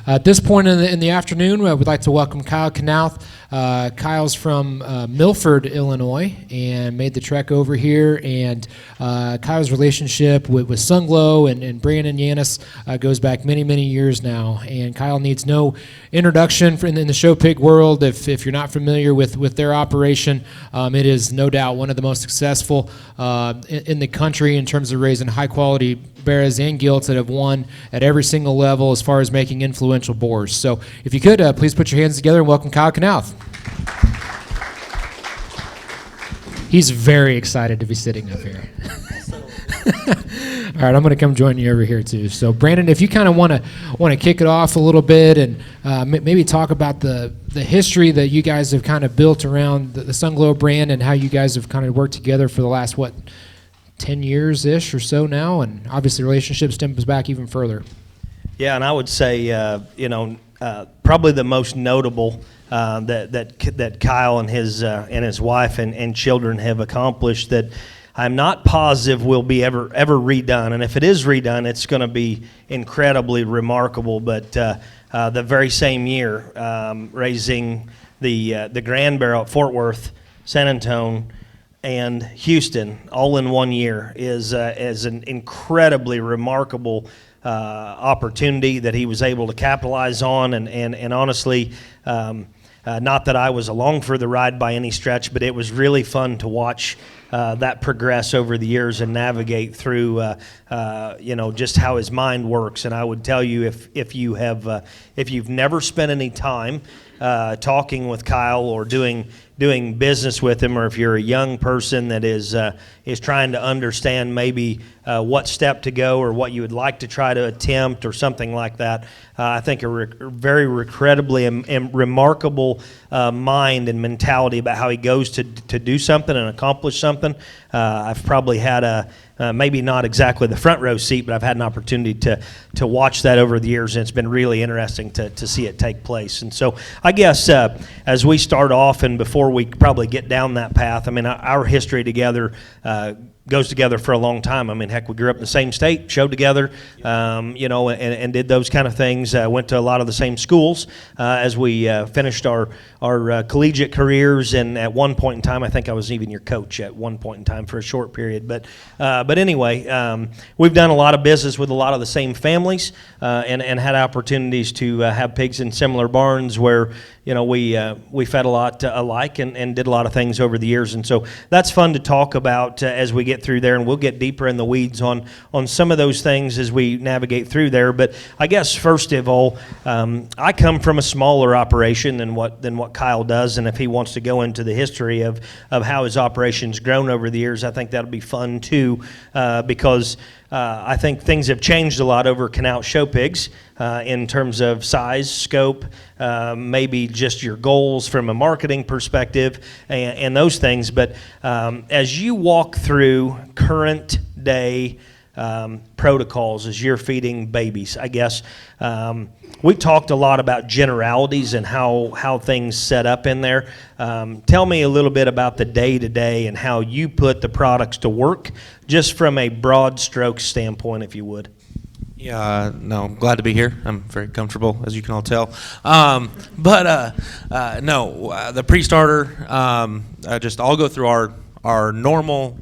At this point in the afternoon, we'd like to welcome Kyle Knauth. Kyle's from Milford, Illinois, and made the trek over here. And Kyle's relationship with Sunglo and Brandon Yantis goes back many, many years now. And Kyle needs no introduction in the show pig world. If you're not familiar with their operation, it is no doubt one of the most successful in the country in terms of raising high-quality bears and gilts that have won at every single level as far as making influential boars. So if you could, please put your hands together and welcome Kyle Knauth. He's very excited to be sitting up here. All right, I'm going to come join you over here too. So Brandon, if you kind of want to kick it off a little bit and maybe talk about the history that you guys have kind of built around the Sunglo brand and how you guys have kind of worked together for the last, 10 years-ish or so now, and obviously relationship stems back even further. Yeah, and I would say, probably the most notable that Kyle and his wife and children have accomplished that I'm not positive will be ever redone. And if it is redone, it's going to be incredibly remarkable. But the very same year, raising the Grand Barrel at Fort Worth, San Antonio, and Houston all in 1 year is an incredibly remarkable opportunity that he was able to capitalize on, and honestly, not that I was along for the ride by any stretch, but it was really fun to watch that progress over the years and navigate through just how his mind works. And I would tell you, if you've never spent any time talking with Kyle or doing business with him, or if you're a young person that is trying to understand maybe what step to go or what you would like to try to attempt or something like that, I think a very incredibly and remarkable mind and mentality about how he goes to do something and accomplish something. I've probably had maybe not exactly the front row seat, but I've had an opportunity to watch that over the years, and it's been really interesting to see it take place. And so I guess as we start off and before we probably get down that path, I mean, our history together goes together for a long time. I mean, heck, we grew up in the same state, showed together, and did those kind of things. Went to a lot of the same schools as we finished our collegiate careers. And at one point in time, I think I was even your coach at one point in time for a short period. But anyway, we've done a lot of business with a lot of the same families, and had opportunities to have pigs in similar barns where we fed a lot alike and did a lot of things over the years. And so that's fun to talk about as we get through there, and we'll get deeper in the weeds on some of those things as we navigate through there. But I guess first of all, I come from a smaller operation than what Kyle does, and if he wants to go into the history of how his operation's grown over the years, I think that'll be fun too, because I think things have changed a lot over Knauth Showpigs in terms of size, scope, maybe just your goals from a marketing perspective and those things. But as you walk through current day protocols as you're feeding babies, I guess, we talked a lot about generalities and how things set up in there. Tell me a little bit about the day-to-day and how you put the products to work, just from a broad stroke standpoint, if you would. Yeah, no, I'm glad to be here. I'm very comfortable, as you can all tell. The pre-starter, I'll go through our normal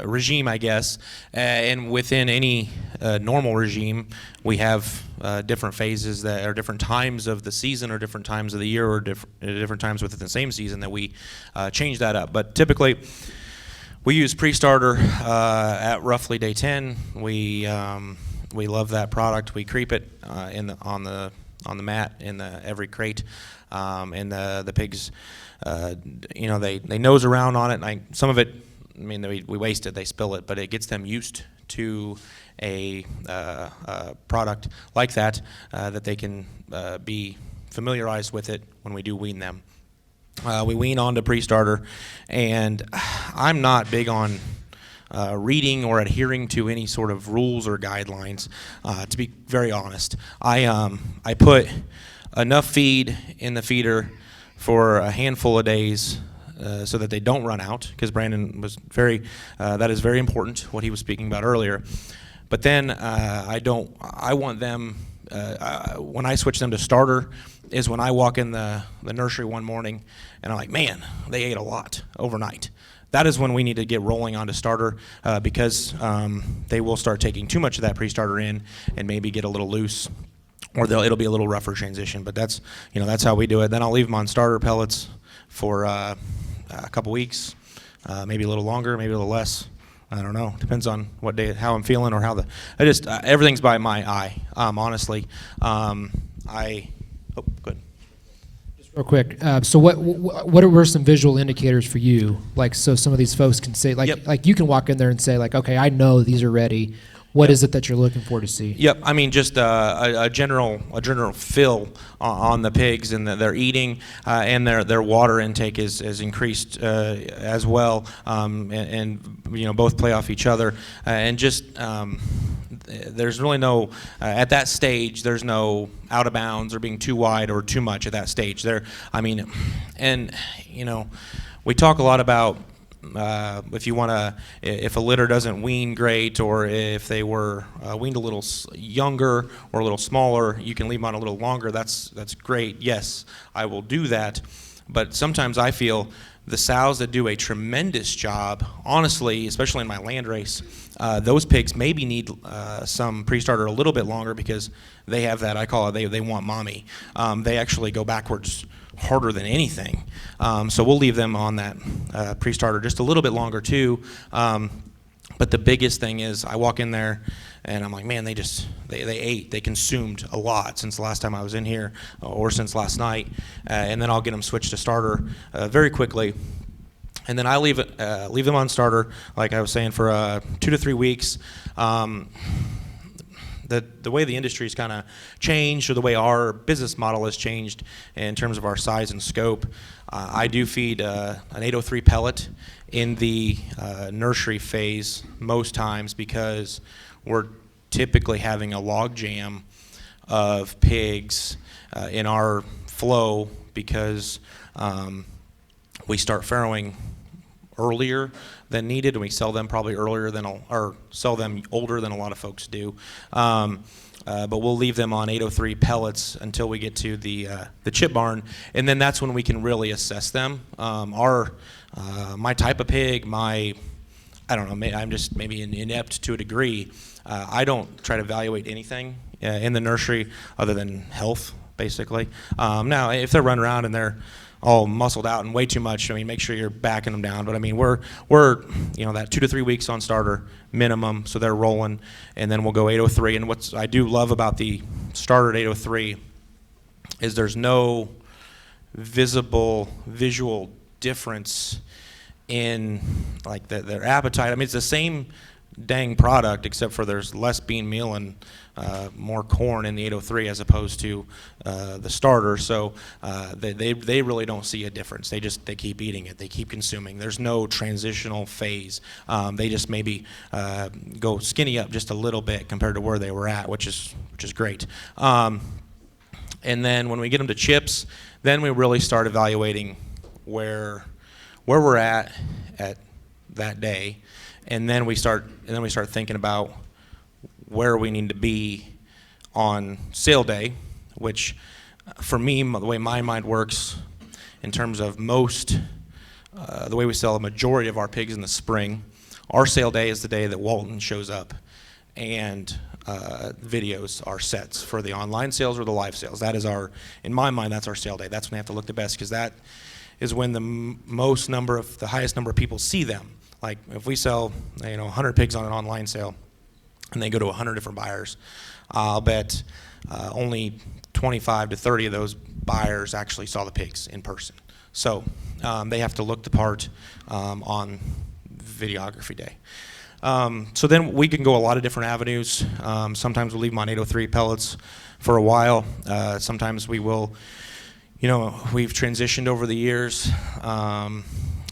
regime, I guess, and within any normal regime, we have different phases that are different times of the season or different times of the year or different times within the same season that we change that up. But typically, we use pre-starter at roughly day 10. We love that product. We creep it on the mat in every crate, and the pigs, they nose around on it. And some of it, I mean, we waste it, they spill it, but it gets them used to a product like that that they can be familiarized with it when we do wean them. We wean onto pre-starter, and I'm not big on reading or adhering to any sort of rules or guidelines. To be very honest, I put enough feed in the feeder for a handful of days so that they don't run out, because Brandon was that is very important, what he was speaking about earlier. But then I want them when I switch them to starter is when I walk in the nursery one morning and I'm like, man, they ate a lot overnight. That is when we need to get rolling onto starter because they will start taking too much of that pre-starter in and maybe get a little loose, or it'll be a little rougher transition. But that's how we do it. Then I'll leave them on starter pellets for a couple weeks, maybe a little longer, maybe a little less. I don't know. Depends on what day, how I'm feeling, or how everything's by my eye. Honestly, good. Real quick, so what were some visual indicators for you? Like, so some of these folks can say, like, Yep. like you can walk in there and say, like, okay, I know these are ready. What Yep. is it that you're looking for to see? Yep, I mean just a general feel on the pigs, and their eating and their water intake is increased as well, and both play off each other, and just there's really no at that stage there's no out of bounds or being too wide or too much at that stage. We talk a lot about. If a litter doesn't wean great, or if they were weaned a little younger or a little smaller, you can leave them on a little longer. That's great. Yes, I will do that. But sometimes I feel the sows that do a tremendous job, honestly, especially in my land race, those pigs maybe need some pre-starter a little bit longer because they have that, I call it, they want mommy. They actually go backwards harder than anything. So we'll leave them on that pre-starter just a little bit longer too. But the biggest thing is I walk in there and I'm like, man, they ate, they consumed a lot since the last time I was in here or since last night. And then I'll get them switched to starter very quickly. And then I leave them on starter, like I was saying, for 2 to 3 weeks. The way the industry's kind of changed, or the way our business model has changed in terms of our size and scope, I do feed an 803 pellet in the nursery phase most times because we're typically having a log jam of pigs in our flow because we start farrowing earlier than needed, and we sell them probably earlier than, or sell them older than a lot of folks do. But we'll leave them on 803 pellets until we get to the chip barn, and then that's when we can really assess them. My type of pig, I don't know, I'm just maybe inept to a degree. I don't try to evaluate anything in the nursery other than health, basically. Now, if they're running around and they're all muscled out and way too much, I mean, make sure you're backing them down. But I mean, we're that 2 to 3 weeks on starter minimum, so they're rolling, and then we'll go 803. And what I do love about the starter at 803 is there's no visual difference in like their appetite. I mean, it's the same dang product, except for there's less bean meal and more corn in the 803 as opposed to the starter. So they really don't see a difference. They keep eating it. They keep consuming. There's no transitional phase. They just maybe go skinny up just a little bit compared to where they were at, which is great. And then when we get them to chips, then we really start evaluating where we're at that day. And then we start thinking about where we need to be on sale day, which for me, the way my mind works in terms of the way we sell a majority of our pigs in the spring, our sale day is the day that Walton shows up and videos are sets for the online sales or the live sales. That is in my mind, that's our sale day. That's when they have to look the best, because that is when the highest number of people see them. Like if we sell 100 pigs on an online sale and they go to 100 different buyers, I'll bet only 25 to 30 of those buyers actually saw the pigs in person. So they have to look the part on videography day. So then we can go a lot of different avenues. Sometimes we'll leave them on 803 pellets for a while. Sometimes we will, we've transitioned over the years.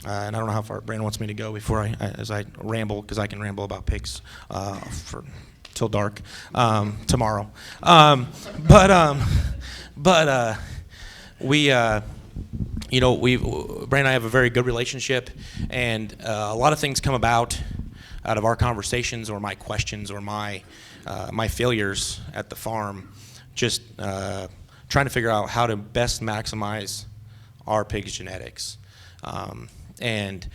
And I don't know how far Brandon wants me to go before as I ramble, because I can ramble about pigs till dark tomorrow. Brandon and I have a very good relationship, and a lot of things come out of our conversations or my questions or my my failures at the farm, just trying to figure out how to best maximize our pigs' genetics. And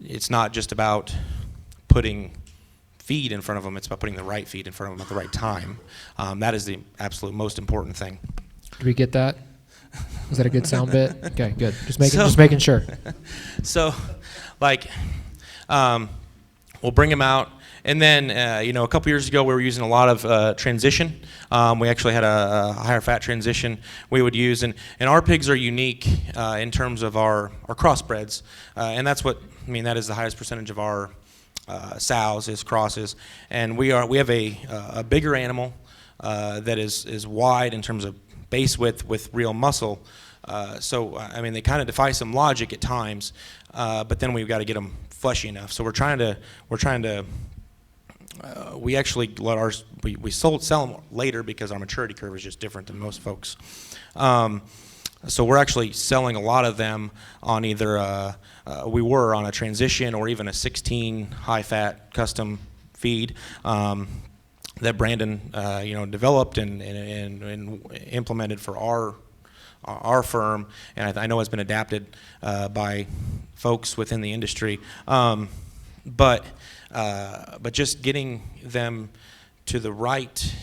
it's not just about putting feed in front of them, it's about putting the right feed in front of them at the right time. That is the absolute most important thing. Did we get that? Was that a good sound bit? Okay, good. Just making sure. So, like, we'll bring them out, and then a couple years ago we were using a lot of transition. We actually had a higher fat transition we would use, and our pigs are unique in terms of our crossbreds, and that's that is the highest percentage of our sows is crosses, and we have a bigger animal that is wide in terms of base width with real muscle. So they kind of defy some logic at times, but then we've got to get them fleshy enough. So we're trying to. We actually let ours. We sell them later because our maturity curve is just different than most folks. So we're actually selling a lot of them on either we were on a transition or even a 16 high fat custom feed that Brandon developed and implemented for our firm, and I know has been adapted by folks within the industry. But just getting them to the right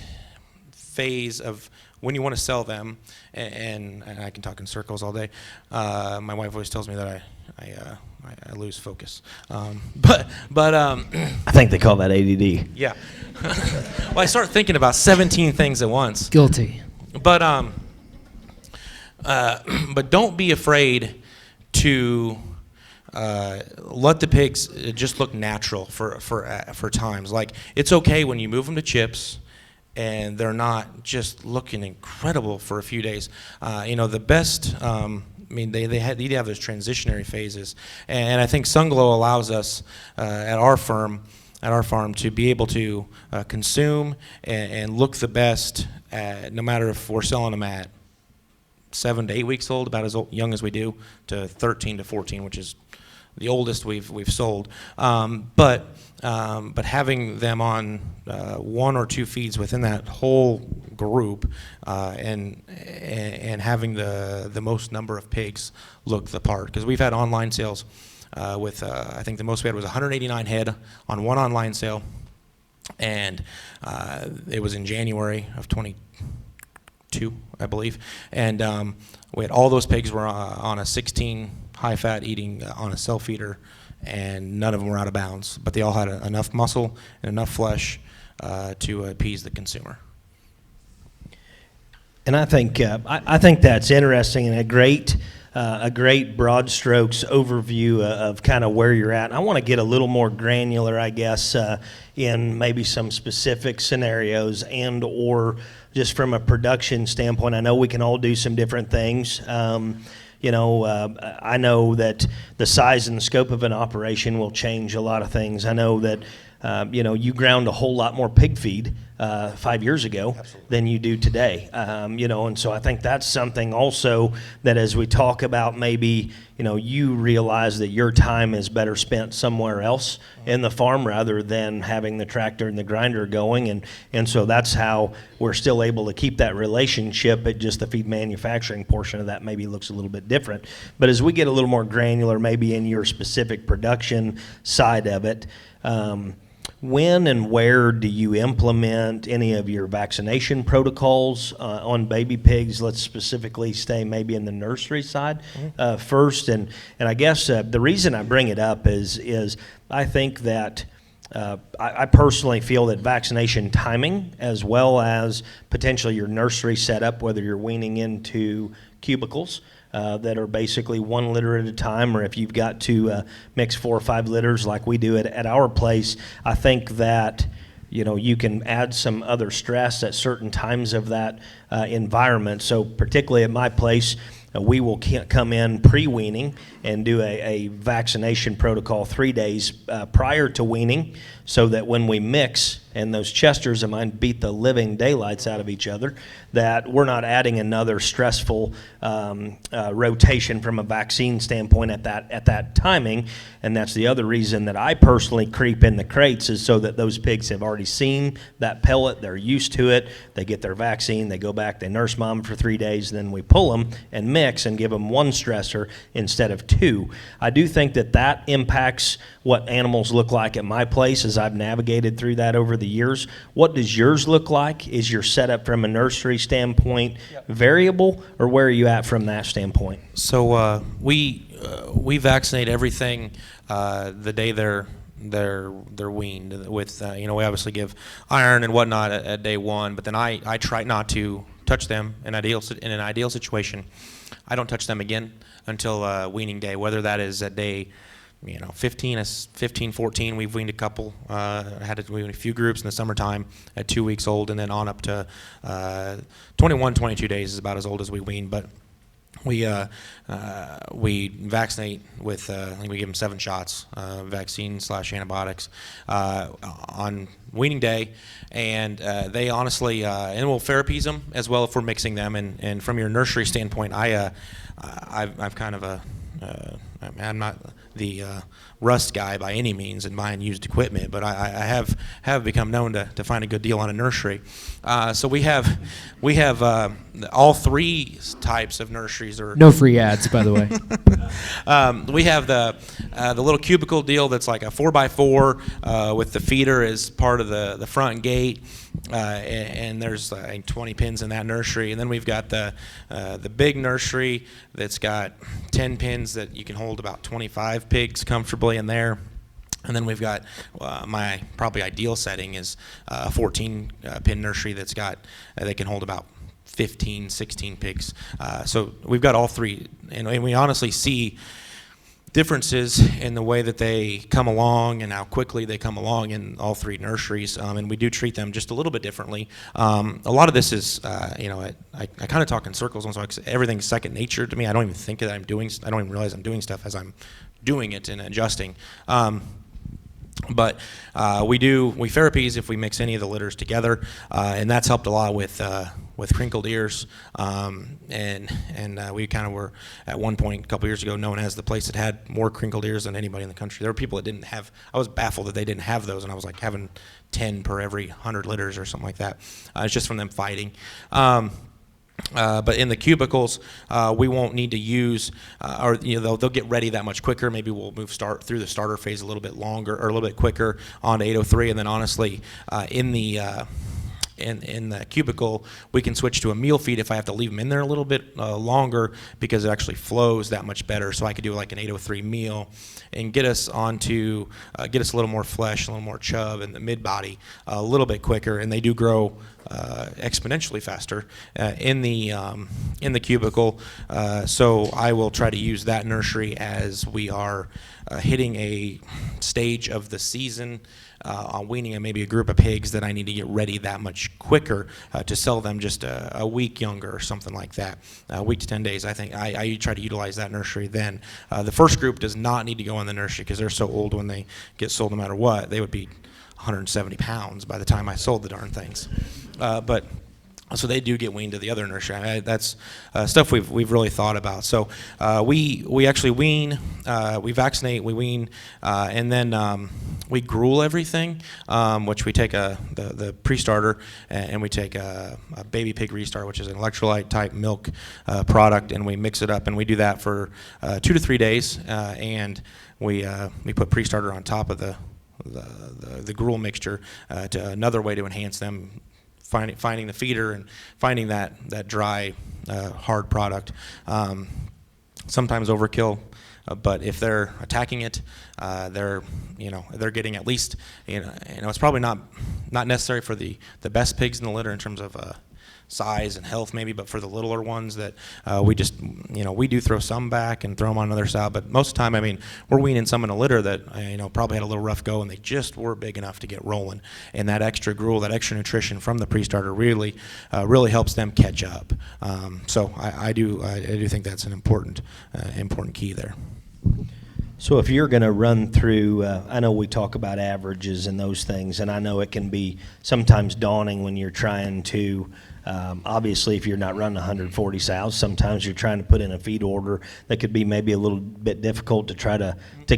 phase of when you want to sell them, and I can talk in circles all day. My wife always tells me that I lose focus. But I think they call that ADD. Yeah. Well, I start thinking about 17 things at once. Guilty. But don't be afraid to let the pigs just look natural for times. Like, it's okay when you move them to chips and they're not just looking incredible for a few days. The best. They have those transitionary phases, and I think Sunglo allows us at our farm to be able to consume and look the best, no matter if we're selling them at 7 to 8 weeks old, about as young as we do, to 13 to 14, which is the oldest we've sold. But having them on one or two feeds within that whole group, and having the most number of pigs look the part, because we've had online sales with I think the most we had was 189 head on one online sale, and it was in January of 22, I believe, and we had all those pigs were on a 16 high fat eating on a self feeder, and none of them were out of bounds, but they all had enough muscle and enough flesh to appease the consumer. And I think that's interesting and a great broad strokes overview of kind of where you're at. And I want to get a little more granular, I guess, in maybe some specific scenarios and or just from a production standpoint. I know we can all do some different things. I know that the size and the scope of an operation will change a lot of things. I know that, you ground a whole lot more pig feed 5 years ago than you do today. And so I think that's something also that as we talk about maybe, you realize that your time is better spent somewhere else in the farm rather than having the tractor and the grinder going. And so that's how we're still able to keep that relationship, but just the feed manufacturing portion of that maybe looks a little bit different. But as we get a little more granular, maybe in your specific production side of it, when and where do you implement any of your vaccination protocols on baby pigs? Let's specifically stay maybe in the nursery side first. And I guess the reason I bring it up is I think that I personally feel that vaccination timing, as well as potentially your nursery setup, whether you're weaning into cubicles that are basically 1 litter at a time, or if you've got to mix 4 or 5 litters like we do at our place, I think that you can add some other stress at certain times of that environment. So particularly at my place, we will come in pre-weaning and do a vaccination protocol 3 days prior to weaning, so that when we mix and those Chesters of mine beat the living daylights out of each other, that we're not adding another stressful rotation from a vaccine standpoint at that timing. And that's the other reason that I personally creep in the crates, is so that those pigs have already seen that pellet, they're used to it, they get their vaccine, they go back, they nurse mom for 3 days, then we pull them and mix and give them one stressor instead of two. I do think that impacts what animals look like at my place as I've navigated through that over the years. What does yours look like? Is your setup from a nursery standpoint variable, or where are you at from that standpoint? So we vaccinate everything the day they're weaned with we obviously give iron and whatnot at day one, but then I try not to touch them in an ideal situation. I don't touch them again until weaning day, whether that is at day 15, 14. We've weaned a couple. Had to wean a few groups in the summertime at 2 weeks old, and then on up to 21, 22 days is about as old as we wean. But we vaccinate with I think we give them 7 shots, vaccine/antibiotics on weaning day, and they honestly and we'll therapies them as well if we're mixing them. And from your nursery standpoint, I've kind of I'm not the rust guy by any means in buying used equipment, but I have become known to find a good deal on a nursery. So we have all 3 types of nurseries. No free ads, by the way. We have the little cubicle deal that's like a 4x4 with the feeder as part of the front gate, and there's like 20 pins in that nursery. And then we've got the big nursery that's got 10 pins that you can hold about 25 pigs comfortably in there. And then we've got my probably ideal setting is a 14 pin nursery that's got they can hold about 15, 16 pigs. So we've got all 3, and we honestly see differences in the way that they come along and how quickly they come along in all 3 nurseries, and we do treat them just a little bit differently. A lot of this is, I kind of talk in circles, and so everything's second nature to me. I don't even think that I don't even realize I'm doing stuff as I'm doing it and adjusting. But we therapies if we mix any of the litters together, and that's helped a lot with crinkled ears. And we kind of were at one point a couple years ago known as the place that had more crinkled ears than anybody in the country. There were people that didn't have. I was baffled that they didn't have those, and I was like having 10 per every 100 litters or something like that. It's just from them fighting. But in the cubicles, we won't need to use, they'll get ready that much quicker. Maybe we'll move through the starter phase a little bit longer or a little bit quicker on to 803, and then honestly, in the cubicle, we can switch to a meal feed if I have to leave them in there a little bit longer, because it actually flows that much better. So I could do like an 803 meal and get us a little more flesh, a little more chub in the mid body a little bit quicker, and they do grow exponentially faster in the cubicle. So I will try to use that nursery as we are hitting a stage of the season on weaning maybe a group of pigs that I need to get ready that much quicker to sell them just a week younger or something like that. A week to 10 days, I think I try to utilize that nursery then. The first group does not need to go in the nursery because they're so old when they get sold no matter what. They would be 170 pounds by the time I sold the darn things. But so they do get weaned to the other nursery. That's stuff we've really thought about. So we actually wean, we vaccinate, we wean, and then we gruel everything, which we take the pre-starter and we take a baby pig restart, which is an electrolyte type milk product, and we mix it up, and we do that for 2 to 3 days, and we put pre-starter on top of the gruel mixture to another way to enhance them. Finding the feeder and finding that dry, hard product. Sometimes overkill, but if they're attacking it, they're getting at least it's probably not necessary for the best pigs in the litter in terms of size and health maybe, but for the littler ones that we just we do throw some back and throw them on another side, but most of the time we're weaning some in a litter that probably had a little rough go and they just were big enough to get rolling, and that extra gruel, that extra nutrition from the pre-starter really helps them catch up. So I do think that's an important key there. So if you're going to run through, I know we talk about averages and those things, and I know it can be sometimes daunting when you're trying to, obviously if you're not running 140 sows, sometimes you're trying to put in a feed order that could be maybe a little bit difficult to try to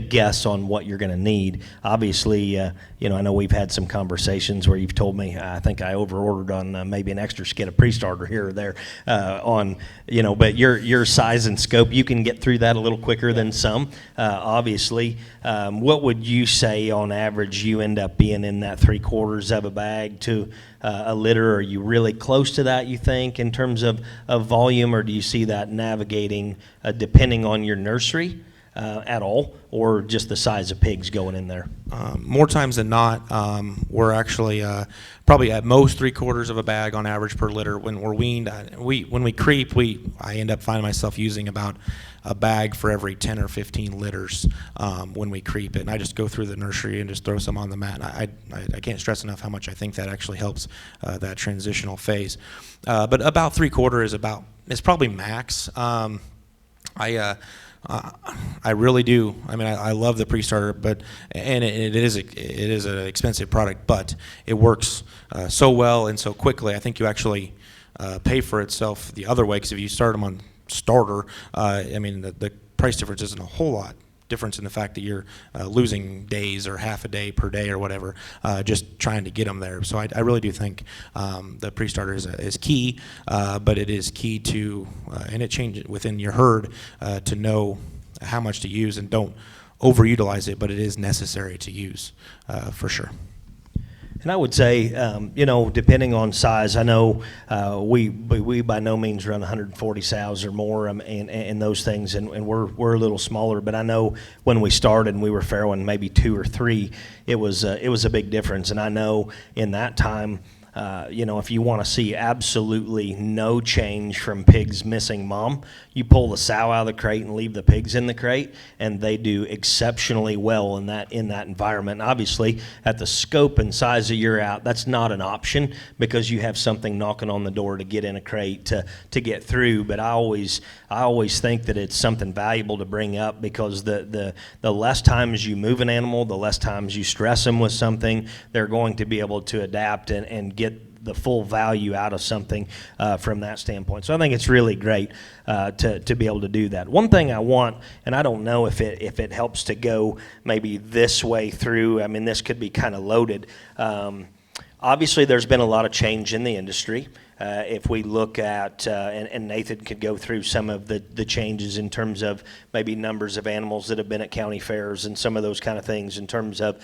guess on what you're going to need. Obviously, I know we've had some conversations where you've told me, I think I over-ordered on maybe an extra skid of pre-starter here or there but your size and scope, you can get through that a little quicker than some, obviously. What would you say on average you end up being in that 3/4 of a bag to a litter? Are you really close to that, you think, in terms of volume, or do you see that navigating depending on your nursery at all, or just the size of pigs going in there? More times than not, we're actually probably at most 3/4 of a bag on average per litter. When we're weaned, when we creep, I end up finding myself using about a bag for every 10 or 15 litters when we creep it. And I just go through the nursery and just throw some on the mat. And I can't stress enough how much I think that actually helps that transitional phase. But about 3/4 is probably max. I really do. I mean, I love the pre-starter, and it is an expensive product, but it works so well and so quickly. I think you actually pay for itself the other way, because if you start them on starter, the price difference isn't a whole lot difference in the fact that you're losing days or half a day per day or whatever, just trying to get them there. So I really do think the pre-starter is key, but it is key to, and it changes within your herd to know how much to use, and don't overutilize it, but it is necessary to use for sure. And I would say, depending on size, I know we by no means run 140 sows or more, and those things, and we're a little smaller. But I know when we started and we were farrowing maybe 2 or 3, it was a big difference. And I know in that time, if you want to see absolutely no change from pigs missing mom, you pull the sow out of the crate and leave the pigs in the crate, and they do exceptionally well in that environment. And obviously, at the scope and size of your out, that's not an option, because you have something knocking on the door to get in a crate to get through. But I always think that it's something valuable to bring up, because the less times you move an animal, the less times you stress them with something, they're going to be able to adapt and get the full value out of something from that standpoint. So I think it's really great to be able to do that. One thing I want, and I don't know if it helps to go maybe this way through, I mean, this could be kind of loaded. Obviously, there's been a lot of change in the industry. If we look at, and Nathan could go through some of the changes in terms of maybe numbers of animals that have been at county fairs and some of those kind of things, in terms of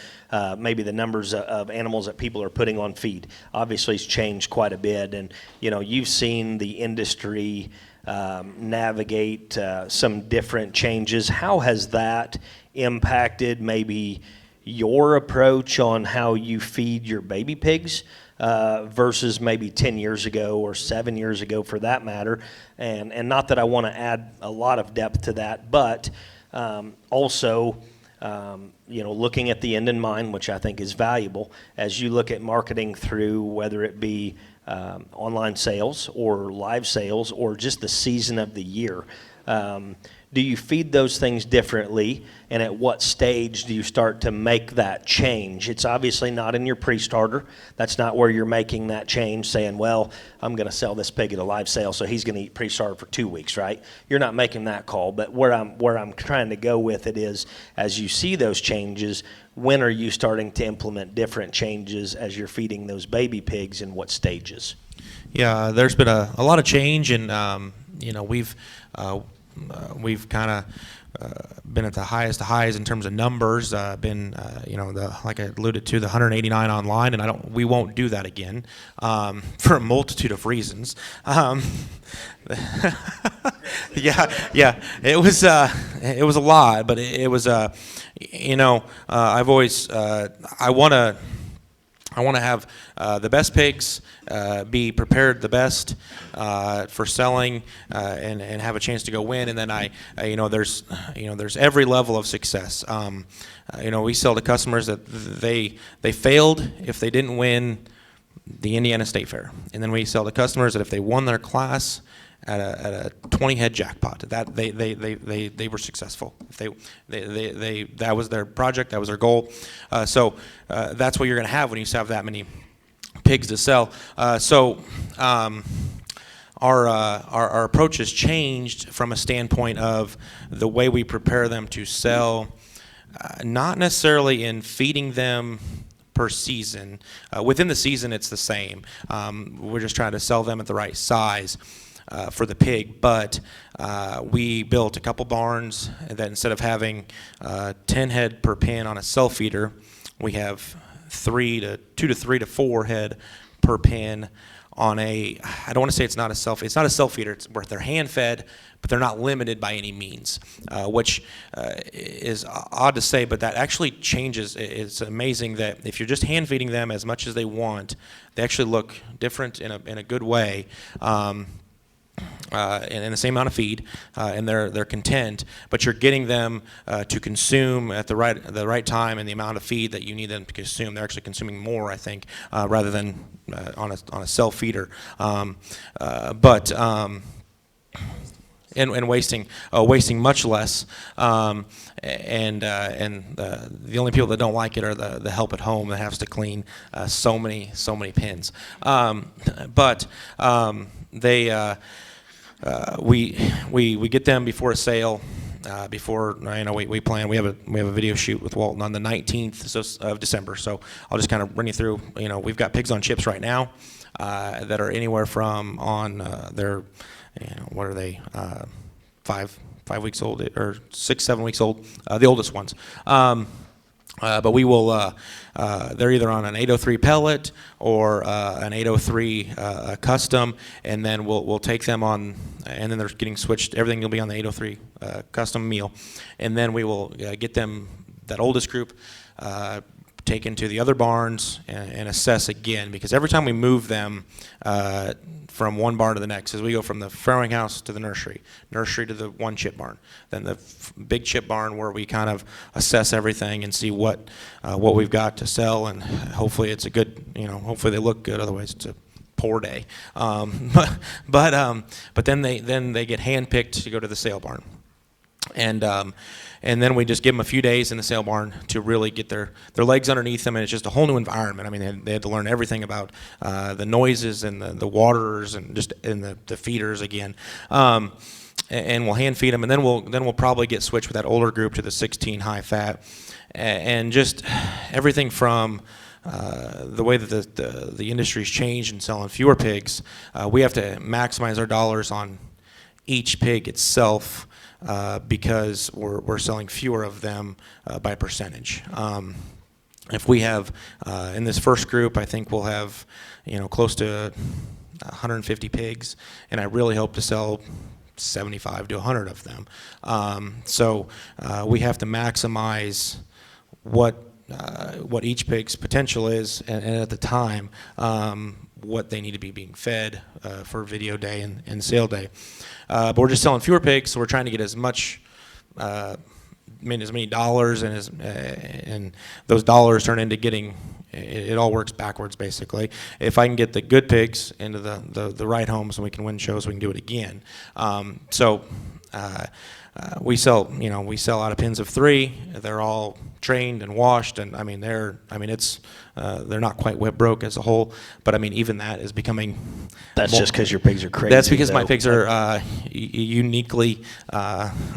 maybe the numbers of animals that people are putting on feed. Obviously, it's changed quite a bit, and you've seen the industry navigate some different changes. How has that impacted maybe your approach on how you feed your baby pigs versus maybe 10 years ago or 7 years ago, for that matter? And not that I want to add a lot of depth to that, but also looking at the end in mind, which I think is valuable as you look at marketing through, whether it be online sales or live sales or just the season of the year. Do you feed those things differently, and at what stage do you start to make that change? It's obviously not in your pre-starter. That's not where you're making that change, saying, well, I'm going to sell this pig at a live sale, so he's going to eat pre-starter for 2 weeks, right? You're not making that call. But where I'm trying to go with it is, as you see those changes, when are you starting to implement different changes as you're feeding those baby pigs, and what stages? Yeah, there's been a lot of change, and we've kind of been at the highest of highs in terms of numbers. Like I alluded to, the 189 online, and we won't do that again for a multitude of reasons. Yeah, it was a lot, but it was I've always I want to have the best pigs, be prepared the best for selling, and have a chance to go win. And then there's every level of success. We sell to customers that they failed if they didn't win the Indiana State Fair, and then we sell to customers that if they won their class, at a 20 head jackpot. That they were successful. They that was their project. That was their goal. So that's what you're going to have when you have that many pigs to sell. Our approach has changed from a standpoint of the way we prepare them to sell, not necessarily in feeding them per season. Within the season, it's the same. We're just trying to sell them at the right size for the pig, but we built a couple barns that instead of having 10 head per pen on a cell feeder, we have 2 to 3 to 4 head per pen on I don't want to say it's not a cell feeder, it's where they're hand fed, but they're not limited by any means, which is odd to say, but that actually changes. It's amazing that if you're just hand feeding them as much as they want, they actually look different in a good way. In the same amount of feed, and they're content, but you're getting them to consume at the right time and the amount of feed that you need them to consume. They're actually consuming more, I think, rather than on a cell feeder. And wasting much less. And the only people that don't like it are the help at home that has to clean so many pens. We get them before a sale. Before we plan, we have a video shoot with Walton on the 19th of December. So I'll just kind of run you through. We've got pigs on chips right now that are anywhere from they're what are they 5 weeks old or 6-7 weeks old, the oldest ones. But we will, they're either on an 803 pellet or an 803 custom, and then we'll take them on, and then they're getting switched. Everything will be on the 803 custom meal. And then we will get them, that oldest group, taken to the other barns and assess again, because every time we move them from one barn to the next, as we go from the farrowing house to the nursery to the one chip barn, then the big chip barn where we kind of assess everything and see what we've got to sell, and hopefully it's a good, hopefully they look good, otherwise it's a poor day. But then they get handpicked to go to the sale barn. And then we just give them a few days in the sale barn to really get their legs underneath them, and it's just a whole new environment. I mean, they had to learn everything about the noises and the waterers and the feeders again. And we'll hand feed them, and then we'll probably get switched with that older group to the 16 high fat, and just everything from the way that the industry's changed and selling fewer pigs. We have to maximize our dollars on each pig itself. Because we're selling fewer of them by percentage. If we have in this first group, I think we'll have close to 150 pigs, and I really hope to sell 75 to 100 of them. So we have to maximize what each pig's potential is, and at the time what they need to be being fed for video day and sale day. But we're just selling fewer pigs, so we're trying to get as much, as many dollars, and those dollars turn into getting. It all works backwards, basically. If I can get the good pigs into the right homes, and we can win shows, we can do it again. We sell out of pens of 3. They're all trained and washed, and they're not quite wet broke as a whole, but even that is becoming. That's just because your pigs are crazy. That's because my pigs are uniquely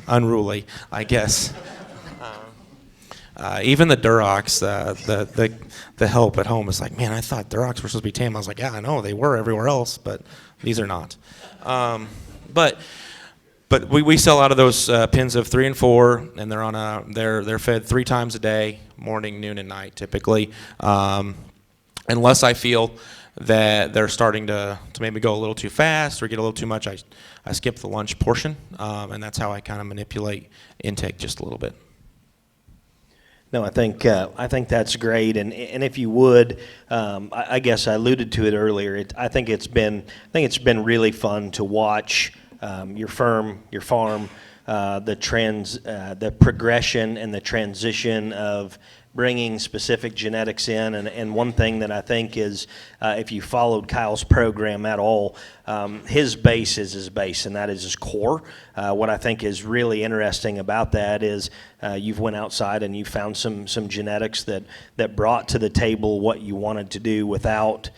unruly, I guess. Even the Durocs, the help at home is like, man, I thought Durocs were supposed to be tame. I was like, yeah, I know they were everywhere else, but these are not. But we sell out of those pens of 3 and 4, and they're fed 3 times a day, morning, noon, and night typically, unless I feel that they're starting to maybe go a little too fast or get a little too much. I skip the lunch portion, and that's how I kind of manipulate intake just a little bit. No, I think that's great, and if you would, I guess I alluded to it earlier. I think it's been really fun to watch. Your farm, the progression and the transition of bringing specific genetics in. And one thing that I think is, if you followed Kyle's program at all, his base is his base, and that is his core. What I think is really interesting about that is you've went outside and you found some genetics that brought to the table what you wanted to do without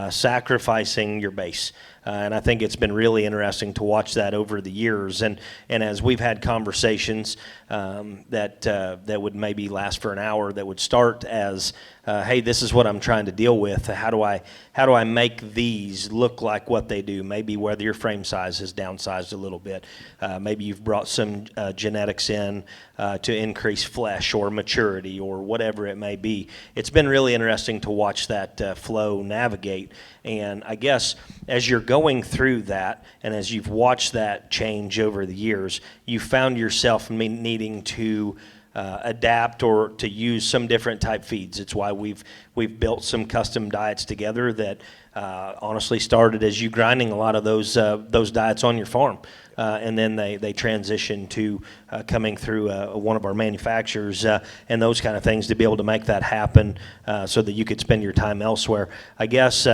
sacrificing your base. And I think it's been really interesting to watch that over the years. And as we've had conversations that would maybe last for an hour, that would start as, hey, this is what I'm trying to deal with. How do I make these look like what they do? Maybe whether your frame size is downsized a little bit. Maybe you've brought some genetics in to increase flesh or maturity or whatever it may be. It's been really interesting to watch that flow navigate. And I guess as you're going through that, and as you've watched that change over the years, you found yourself needing to adapt or to use some different type feeds. It's why we've built some custom diets together that honestly started as you grinding a lot of those diets on your farm. And then they transition to coming through one of our manufacturers and those kind of things to be able to make that happen so that you could spend your time elsewhere. I guess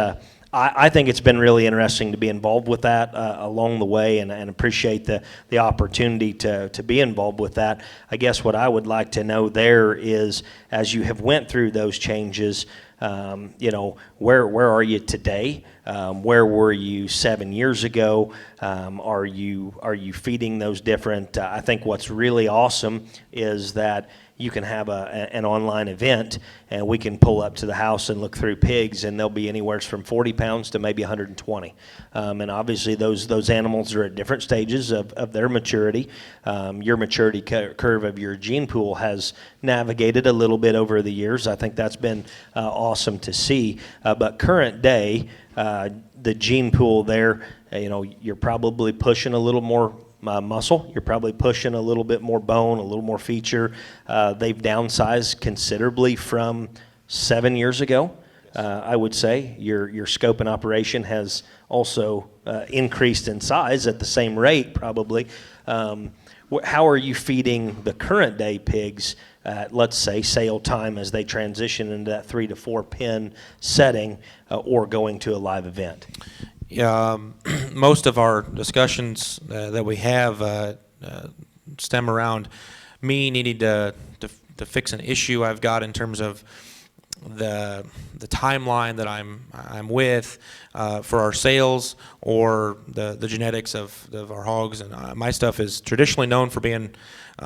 I think it's been really interesting to be involved with that along the way, and appreciate the opportunity to be involved with that. I guess what I would like to know there is, as you have went through those changes, where are you today? Where were you 7 years ago? Are you feeding those different? I think what's really awesome is that you can have an online event, and we can pull up to the house and look through pigs, and they'll be anywhere from 40 pounds to maybe 120. And obviously those animals are at different stages of their maturity. Your maturity curve of your gene pool has navigated a little bit over the years. I think that's been awesome to see. But current day, the gene pool there, you're probably pushing a little more muscle. You're probably pushing a little bit more bone, a little more feature. They've downsized considerably from 7 years ago. I would say your scope and operation has also increased in size at the same rate, probably. How are you feeding the current day pigs at, let's say, sale time as they transition into that 3 to 4 pen setting or going to a live event? Yeah, most of our discussions that we have stem around me needing to fix an issue I've got in terms of the timeline that I'm with for our sales, or the genetics of our hogs. And my stuff is traditionally known for being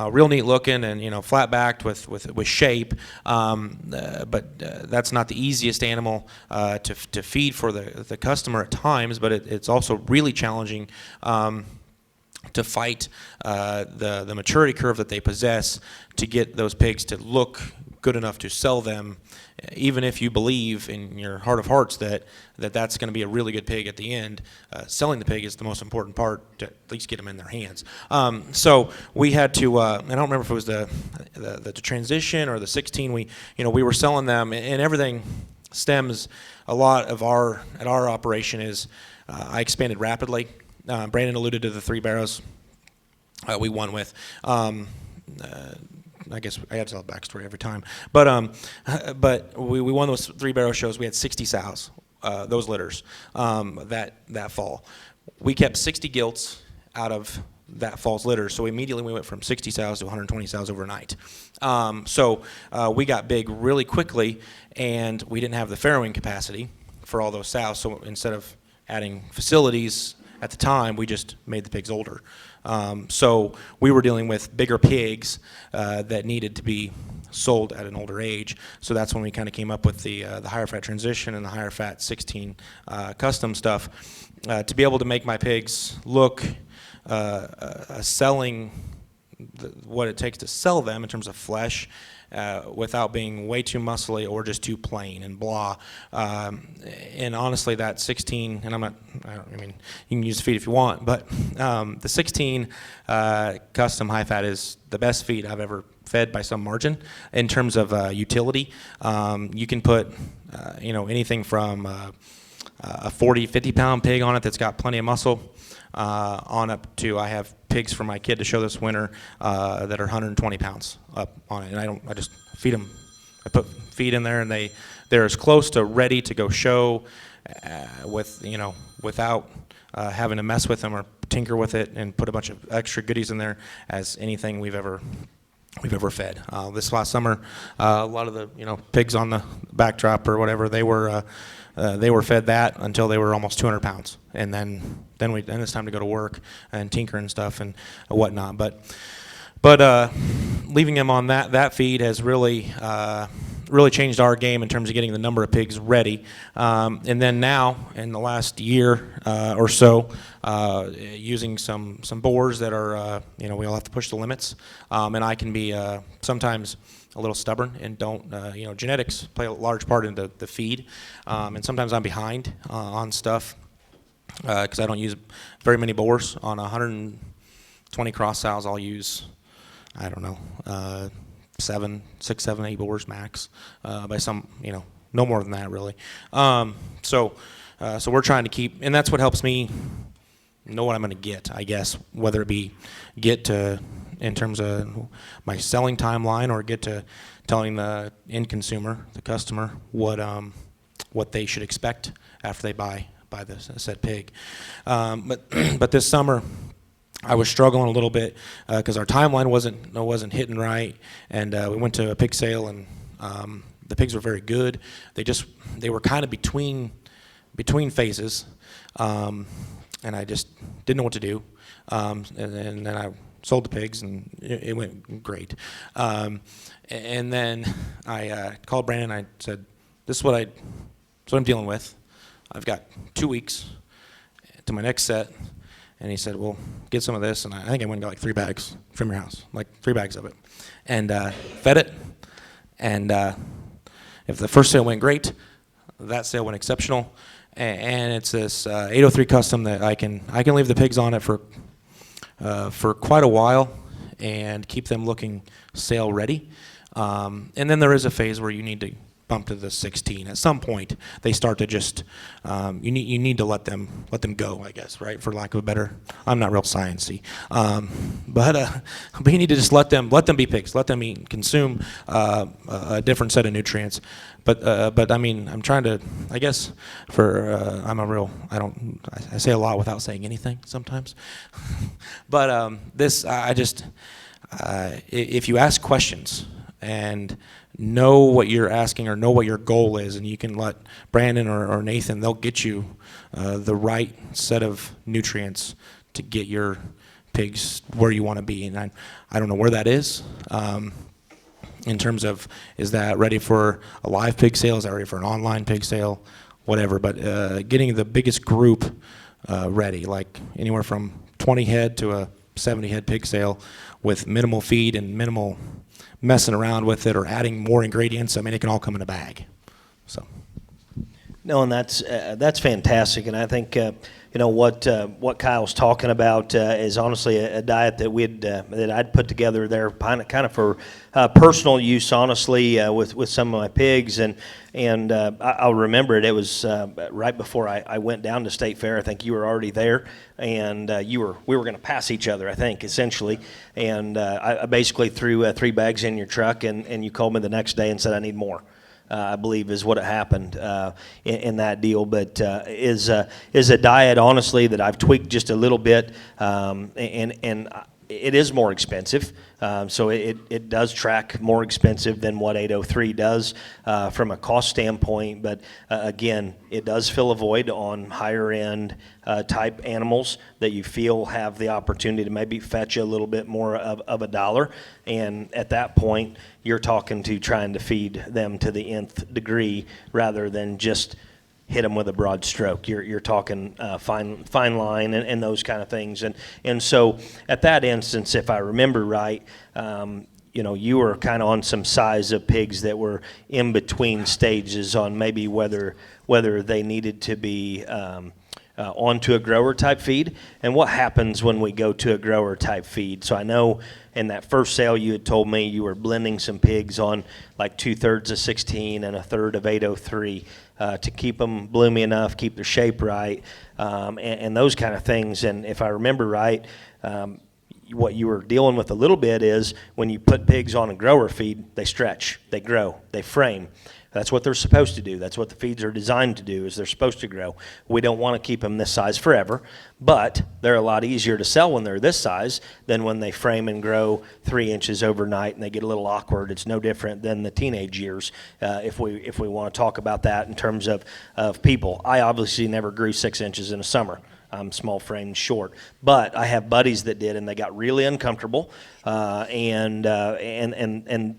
real neat looking and flat backed with shape, but that's not the easiest animal to feed for the customer at times. But it's also really challenging to fight the maturity curve that they possess to get those pigs to look good enough to sell them, even if you believe in your heart of hearts that's going to be a really good pig at the end. Selling the pig is the most important part, to at least get them in their hands. So we had to, I don't remember if it was the transition or the 16. We were selling them, and everything stems a lot of our operation is I expanded rapidly. Brandon alluded to the 3 barrows we won with. I guess I had to tell a backstory every time, but we won those 3 barrow shows. We had 60 sows, those litters, that fall. We kept 60 gilts out of that fall's litter, so immediately we went from 60 sows to 120 sows overnight. So we got big really quickly, and we didn't have the farrowing capacity for all those sows. So instead of adding facilities at the time, we just made the pigs older. So we were dealing with bigger pigs that needed to be sold at an older age. So that's when we kind of came up with the higher fat transition and the higher fat 16 custom stuff to be able to make my pigs look selling what it takes to sell them in terms of flesh. Without being way too muscly or just too plain and blah. And honestly, that 16, and I mean, you can use the feed if you want, but the 16 custom high fat is the best feed I've ever fed by some margin in terms of utility. You can put, anything from a 40, 50 pound pig on it that's got plenty of muscle on up to, I have pigs for my kid to show this winter that are 120 pounds up on it, and I just feed them I put feed in there, and they're as close to ready to go show, without having to mess with them or tinker with it and put a bunch of extra goodies in there as anything we've ever fed. This last summer, a lot of the pigs on the backdrop or whatever, they were fed that until they were almost 200 pounds, and then it's time to go to work and tinker and stuff and whatnot. But leaving them on that feed has really changed our game in terms of getting the number of pigs ready. And then now, in the last year or so, using some boars that are, we all have to push the limits. And I can be sometimes a little stubborn and don't, genetics play a large part in the feed. And sometimes I'm behind on stuff because I don't use very many boars. On 120 cross sows, I'll use, I don't know, 6, 7, 8 boars max. By some, no more than that really. So we're trying to keep, and that's what helps me know what I'm going to get, I guess, whether it be get to in terms of my selling timeline or get to telling the end consumer, the customer, what they should expect after they buy the said pig. But this summer, I was struggling a little bit because our timeline wasn't hitting right, and we went to a pig sale, and the pigs were very good. They were kind of between phases, and I just didn't know what to do. And then I sold the pigs, and it went great. And then I called Brandon. I said, "This is what I'm dealing with. I've got 2 weeks to my next set." And he said, "Well, get some of this." And I think I went and got like 3 bags from your house, like 3 bags of it, and fed it. And if the first sale went great, that sale went exceptional. And it's this 803 custom that I can leave the pigs on it for quite a while and keep them looking sale ready. And then there is a phase where you need to bump to the 16. At some point, they start to just you need to let them go, I guess, right? For lack of a better, I'm not real sciencey, but you need to just let them be pigs, let them eat, consume a different set of nutrients. But I mean, I'm trying to, I guess, I say a lot without saying anything sometimes. But if you ask questions and know what you're asking or know what your goal is, and you can let Brandon or Nathan, they'll get you the right set of nutrients to get your pigs where you want to be. And I don't know where that is in terms of, is that ready for a live pig sale? Is that ready for an online pig sale? Whatever. But getting the biggest group ready, like anywhere from 20 head to a 70 head pig sale with minimal feed and minimal messing around with it or adding more ingredients. I mean, it can all come in a bag. So. No, and that's fantastic, and I think what Kyle's talking about is honestly a diet that I'd put together there, kind of for personal use, honestly, with some of my pigs, and I'll remember it. It was right before I went down to State Fair. I think you were already there, and we were going to pass each other, I think, essentially, and I basically threw 3 bags in your truck, and you called me the next day and said I need more. I believe is what happened in that deal, but is a diet, honestly, that I've tweaked just a little bit, and it is more expensive. So it does track more expensive than what 803 does from a cost standpoint, but again, it does fill a void on higher end type animals that you feel have the opportunity to maybe fetch you a little bit more of a dollar, and at that point, you're talking to trying to feed them to the nth degree rather than just hit them with a broad stroke. You're talking fine line and those kind of things, and so at that instance, if I remember right, you were kind of on some size of pigs that were in between stages on maybe whether they needed to be onto a grower type feed, and what happens when we go to a grower type feed. So I know in that first sale you had told me you were blending some pigs on like 2/3 of 16 and 1/3 of 803 to keep them bloomy enough, keep their shape right, and those kind of things. And if I remember right, what you were dealing with a little bit is when you put pigs on a grower feed, they stretch, they grow, they frame. That's what they're supposed to do. That's what the feeds are designed to do, is they're supposed to grow. We don't want to keep them this size forever, but they're a lot easier to sell when they're this size than when they frame and grow 3 inches overnight and they get a little awkward. It's no different than the teenage years, if we want to talk about that in terms of people. I obviously never grew 6 inches in a summer. I'm small framed, short, but I have buddies that did, and they got really uncomfortable, and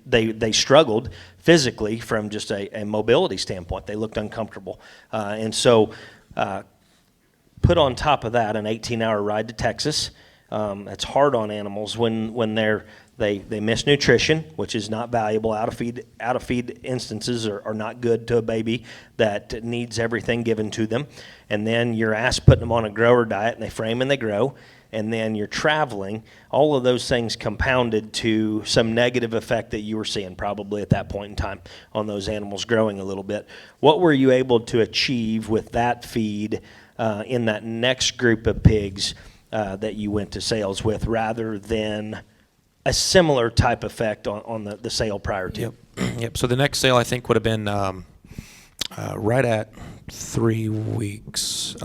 they struggled physically from just a mobility standpoint. They looked uncomfortable, and so put on top of that an 18-hour ride to Texas. That's hard on animals when they miss nutrition, which is not valuable. Out of feed instances are not good to a baby that needs everything given to them. And then you're putting them on a grower diet, and they frame and they grow. And then you're traveling. All of those things compounded to some negative effect that you were seeing probably at that point in time on those animals growing a little bit. What were you able to achieve with that feed in that next group of pigs that you went to sales with, rather than a similar type effect on the sale prior to? Yep. So the next sale, I think, would have been right at 3 weeks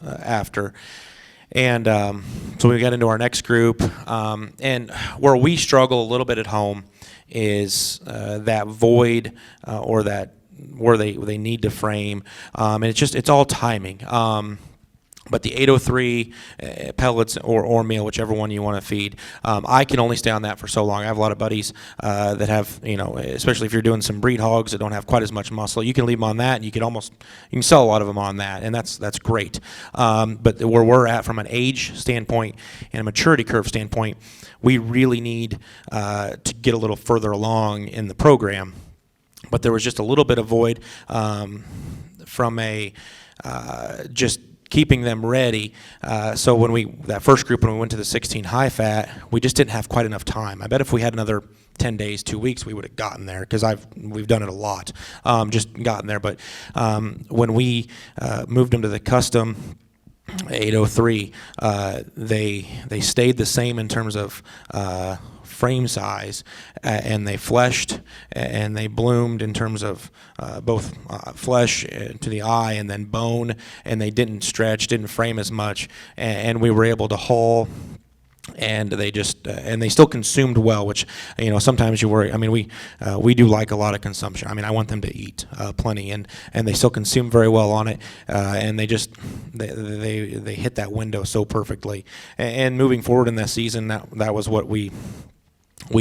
after. And so we got into our next group. And where we struggle a little bit at home is that void or that where they need to frame. And it's all timing. But the 803 pellets or meal, whichever one you want to feed, I can only stay on that for so long. I have a lot of buddies that have, especially if you're doing some breed hogs that don't have quite as much muscle, you can leave them on that, and you can sell a lot of them on that, and that's great. But where we're at from an age standpoint and a maturity curve standpoint, we really need to get a little further along in the program. But there was just a little bit of void from a just keeping them ready. So that first group, when we went to the 16 high fat, we just didn't have quite enough time. I bet if we had another 10 days, 2 weeks, we would have gotten there, because we've done it a lot, just gotten there. But when we moved them to the custom 803, they stayed the same in terms of frame size, and they fleshed and they bloomed in terms of both flesh to the eye and then bone, and they didn't stretch, didn't frame as much, and we were able to haul. And they just and they still consumed well, which sometimes you worry. I mean, we do like a lot of consumption. I mean, I want them to eat plenty, and they still consume very well on it, and they hit that window so perfectly. And moving forward in that season, that was what we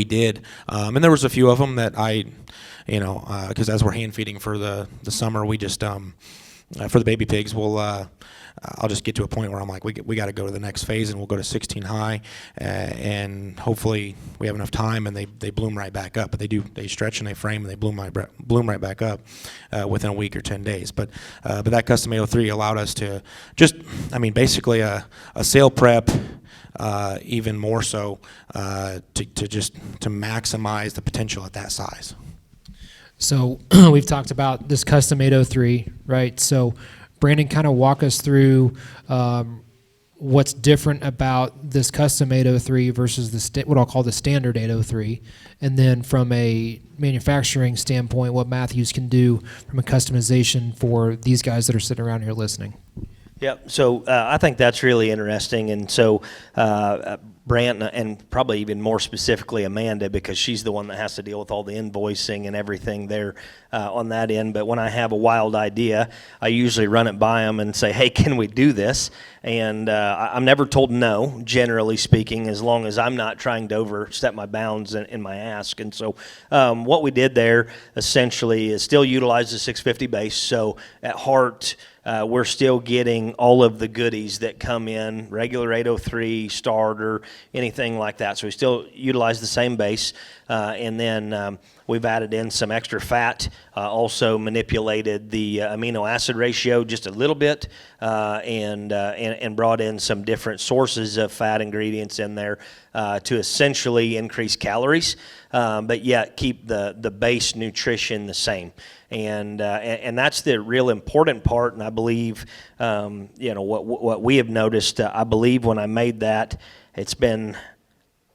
did. And there was a few of them that because as we're hand feeding for the summer, we just for the baby pigs, I'll just get to a point where I'm like, we got to go to the next phase, and we'll go to 16 high, and hopefully we have enough time, and they bloom right back up. But they stretch and they frame, and they bloom right back up within a week or 10 days. But that custom 803 allowed us to basically a sale prep, even more so to maximize the potential at that size. So we've talked about this custom 803, right? So Brandon, kind of walk us through what's different about this custom 803 versus what I'll call the standard 803, and then from a manufacturing standpoint, what Matthews can do from a customization for these guys that are sitting around here listening. Yep. So I think that's really interesting, and so Brant, and probably even more specifically Amanda, because she's the one that has to deal with all the invoicing and everything there on that end. But when I have a wild idea, I usually run it by them and say, hey, can we do this? And I'm never told no, generally speaking, as long as I'm not trying to overstep my bounds in my ask. And so what we did there essentially is still utilize the 650 base. So at heart, we're still getting all of the goodies that come in, regular 803, starter, anything like that. So we still utilize the same base. And then We've added in some extra fat, also manipulated the amino acid ratio just a little bit, and brought in some different sources of fat ingredients in there to essentially increase calories, but yet keep the base nutrition the same. And that's the real important part. And I believe, what we have noticed. I believe when I made that, it's been,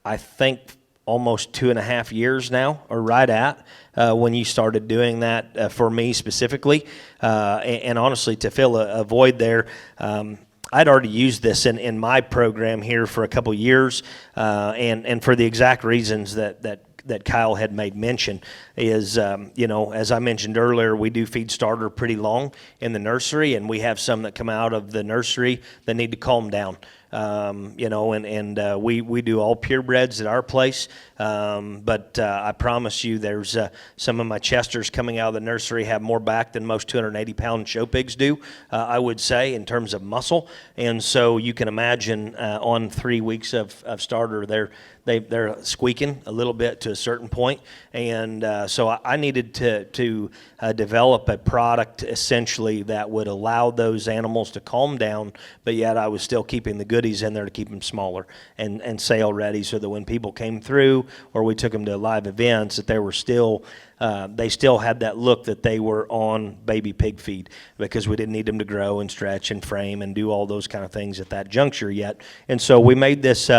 I think, almost 2.5 years now, or right at, when you started doing that for me specifically. And honestly, to fill a void there, I'd already used this in my program here for a couple years, and for the exact reasons that Kyle had made mention is, as I mentioned earlier, we do feed starter pretty long in the nursery, and we have some that come out of the nursery that need to calm down. We do all purebreds at our place, but I promise you there's some of my Chesters coming out of the nursery have more back than most 280-pound show pigs do, I would say, in terms of muscle. And so you can imagine on 3 weeks of starter, they're squeaking a little bit to a certain point. And so I needed to develop a product essentially that would allow those animals to calm down, but yet I was still keeping the goodies in there to keep them smaller and sale ready, so that when people came through or we took them to live events, that they were still they still had that look that they were on baby pig feed, because we didn't need them to grow and stretch and frame and do all those kind of things at that juncture yet. And so we made this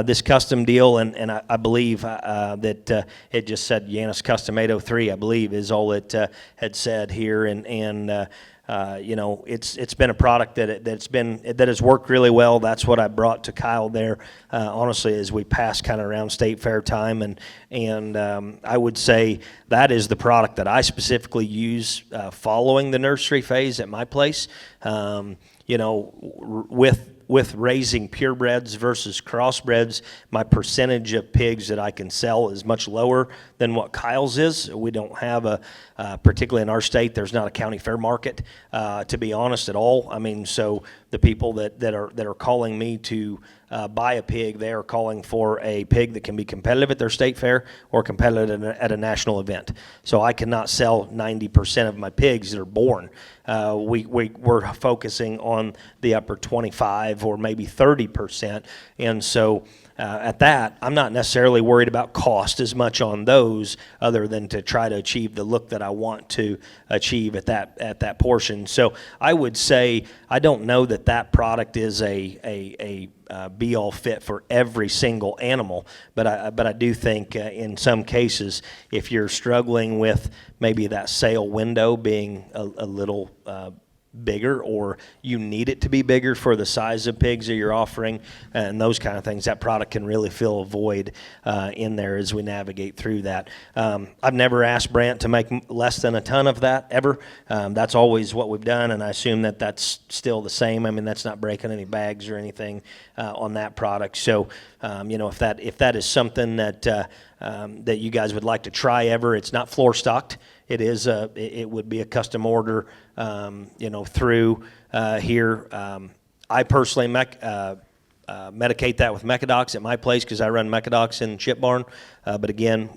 this custom deal, and I believe that it just said Yantis Custom 803, I believe, is all it had said here, and it's been a product that has worked really well. That's what I brought to Kyle there, honestly, as we passed kind of around State Fair time, and I would say that is the product that I specifically use following the nursery phase at my place. With raising purebreds versus crossbreds, my percentage of pigs that I can sell is much lower than what Kyle's is. We don't have particularly in our state, there's not a county fair market, to be honest, at all. I mean, so the people that are calling me to buy a pig, they are calling for a pig that can be competitive at their state fair or competitive at a national event. So I cannot sell 90% of my pigs that are born. We're focusing on the upper 25 or maybe 30%, and so at that, I'm not necessarily worried about cost as much on those, other than to try to achieve the look that I want to achieve at that portion. So I would say I don't know that product is a be-all fit for every single animal, but I do think in some cases, if you're struggling with maybe that sale window being a little bigger, or you need it to be bigger for the size of pigs that you're offering, and those kind of things, that product can really fill a void in there as we navigate through that. I've never asked Brant to make less than a ton of that ever. That's always what we've done, and I assume that that's still the same. I mean, that's not breaking any bags or anything on that product. So if that is something that you guys would like to try ever, it's not floor stocked. It would be a custom order, through here. I personally medicate that with Mecadox at my place, because I run Mecadox in Chip Barn. But again,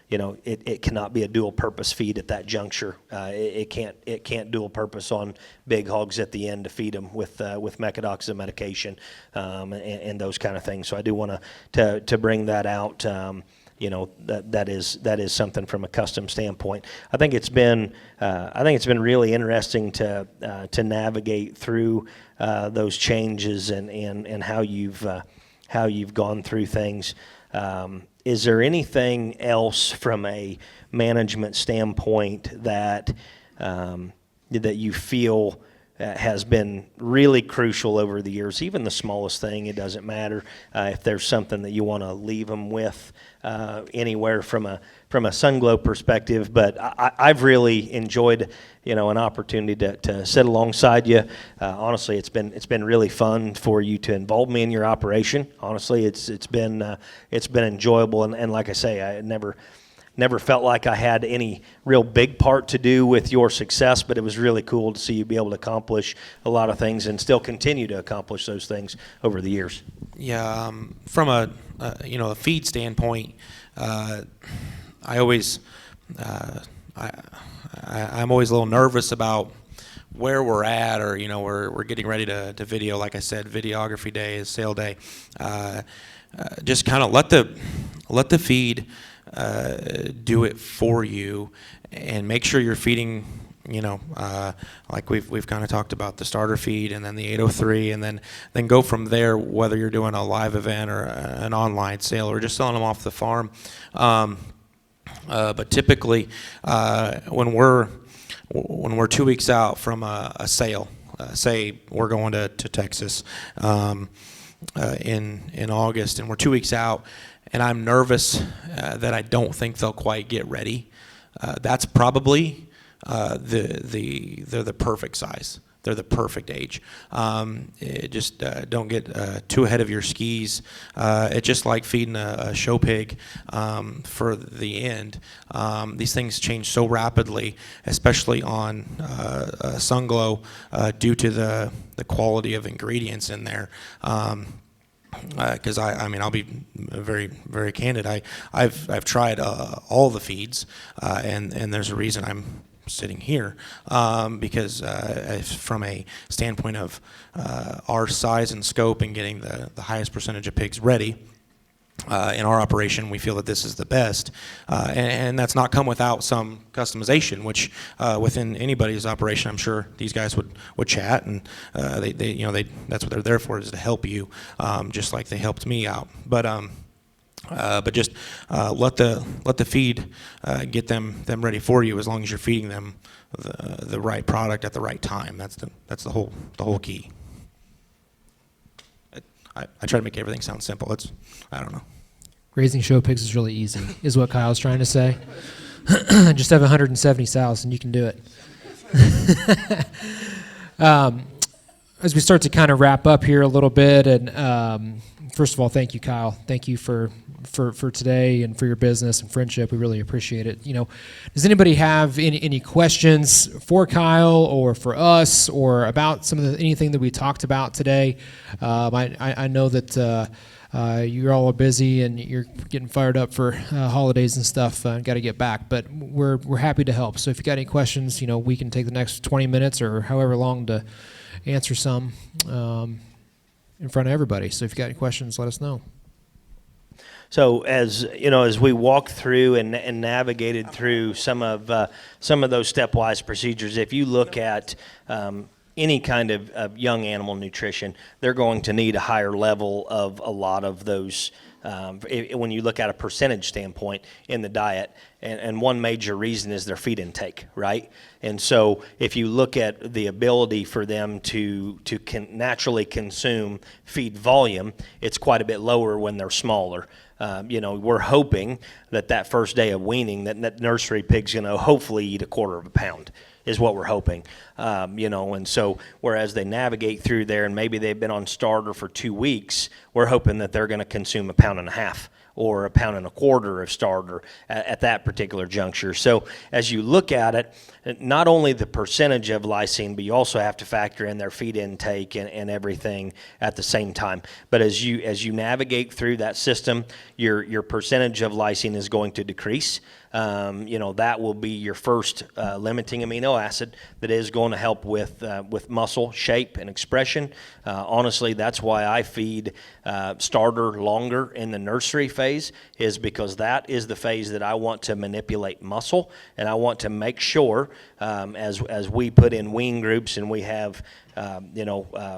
it cannot be a dual purpose feed at that juncture. It can't dual purpose on big hogs at the end to feed them with Mecadox as a medication, and those kind of things. So I do want to bring that out. That is something from a custom standpoint. I think it's been really interesting to navigate through those changes and how you've gone through things. Is there anything else from a management standpoint that you feel has been really crucial over the years? Even the smallest thing, it doesn't matter. If there's something that you want to leave them with, anywhere from a Sunglo perspective, but I've really enjoyed an opportunity to sit alongside you. Honestly, it's been really fun for you to involve me in your operation. Honestly, it's been enjoyable, and like I say, I never felt like I had any real big part to do with your success, but it was really cool to see you be able to accomplish a lot of things and still continue to accomplish those things over the years. Yeah, from a feed standpoint, I always, I'm always a little nervous about where we're at, or we're getting ready to video. Like I said, videography day is sale day. Just kind of let the feed do it for you, and make sure you're feeding. Like we've kind of talked about the starter feed, and then the 803, and then go from there. Whether you're doing a live event or an online sale, or just selling them off the farm. But typically, when we're 2 weeks out from a sale, say we're going to Texas in August, and we're 2 weeks out, and I'm nervous that I don't think they'll quite get ready. That's probably they're the perfect size. They're the perfect age. Just don't get too ahead of your skis. It's just like feeding a show pig for the end. These things change so rapidly, especially on Sunglo, due to the quality of ingredients in there. Because I'll be very, very candid. I've tried all the feeds, and there's a reason I'm sitting here, because from a standpoint of our size and scope and getting the highest percentage of pigs ready in our operation, we feel that this is the best, and that's not come without some customization, which within anybody's operation, I'm sure these guys would chat, and they that's what they're there for, is to help you, just like they helped me out. But just let the feed get them ready for you, as long as you're feeding them the right product at the right time. That's the whole key. I try to make everything sound simple. I don't know. Raising show pigs is really easy, is what Kyle's trying to say. Just have 170 sows and you can do it. As we start to kind of wrap up here a little bit, and first of all, thank you, Kyle. Thank you for today and for your business and friendship. We really appreciate it. Does anybody have any questions for Kyle or for us, or about anything that we talked about today? I know that you all are busy and you're getting fired up for holidays and stuff. Got to get back, but we're happy to help. So if you got any questions, we can take the next 20 minutes or however long to answer some in front of everybody. So if you got any questions, let us know. So as we walked through and navigated through some of those stepwise procedures, if you look at any kind of young animal nutrition, they're going to need a higher level of a lot of those. When you look at a percentage standpoint in the diet, and one major reason is their feed intake, right? And so if you look at the ability for them to naturally consume feed volume, it's quite a bit lower when they're smaller. We're hoping that first day of weaning, that nursery pig's going to hopefully eat 1/4 of a pound, is what we're hoping. And so whereas they navigate through there and maybe they've been on starter for 2 weeks, we're hoping that they're going to consume 1.5 pounds or 1.25 pounds of starter at that particular juncture. So as you look at it, not only the percentage of lysine, but you also have to factor in their feed intake and everything at the same time. But as you navigate through that system, your percentage of lysine is going to decrease. That will be your first limiting amino acid that is going to help with muscle shape and expression. Honestly, that's why I feed starter longer in the nursery phase, is because that is the phase that I want to manipulate muscle, and I want to make sure as we put in wean groups and we have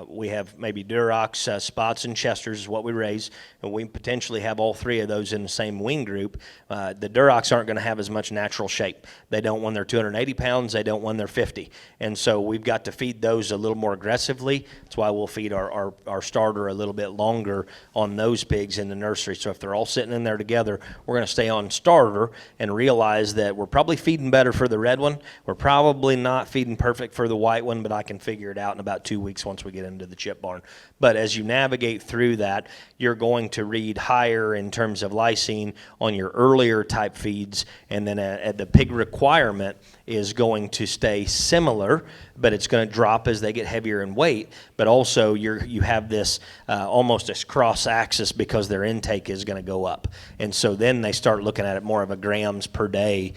we have maybe Durocs, spots, and Chesters is what we raise, and we potentially have all 3 of those in the same wean group. The Durocs aren't going to have as much natural shape. They don't when they're 280 pounds. They don't when they're 50. And so we've got to feed those a little more aggressively. That's why we'll feed our starter a little bit longer on those pigs in the nursery. So if they're all sitting in there together, we're going to stay on starter and realize that we're probably feeding better for the red one. We're probably not feeding perfect for the white one, but I can figure it out in about 2 weeks once we get into the chip barn. But as you navigate through that, you're going to read higher in terms of lysine on your earlier type feeds, and then the pig requirement is going to stay similar, but it's going to drop as they get heavier in weight. But also you have this almost as cross axis because their intake is going to go up. And so then they start looking at it more of a grams per day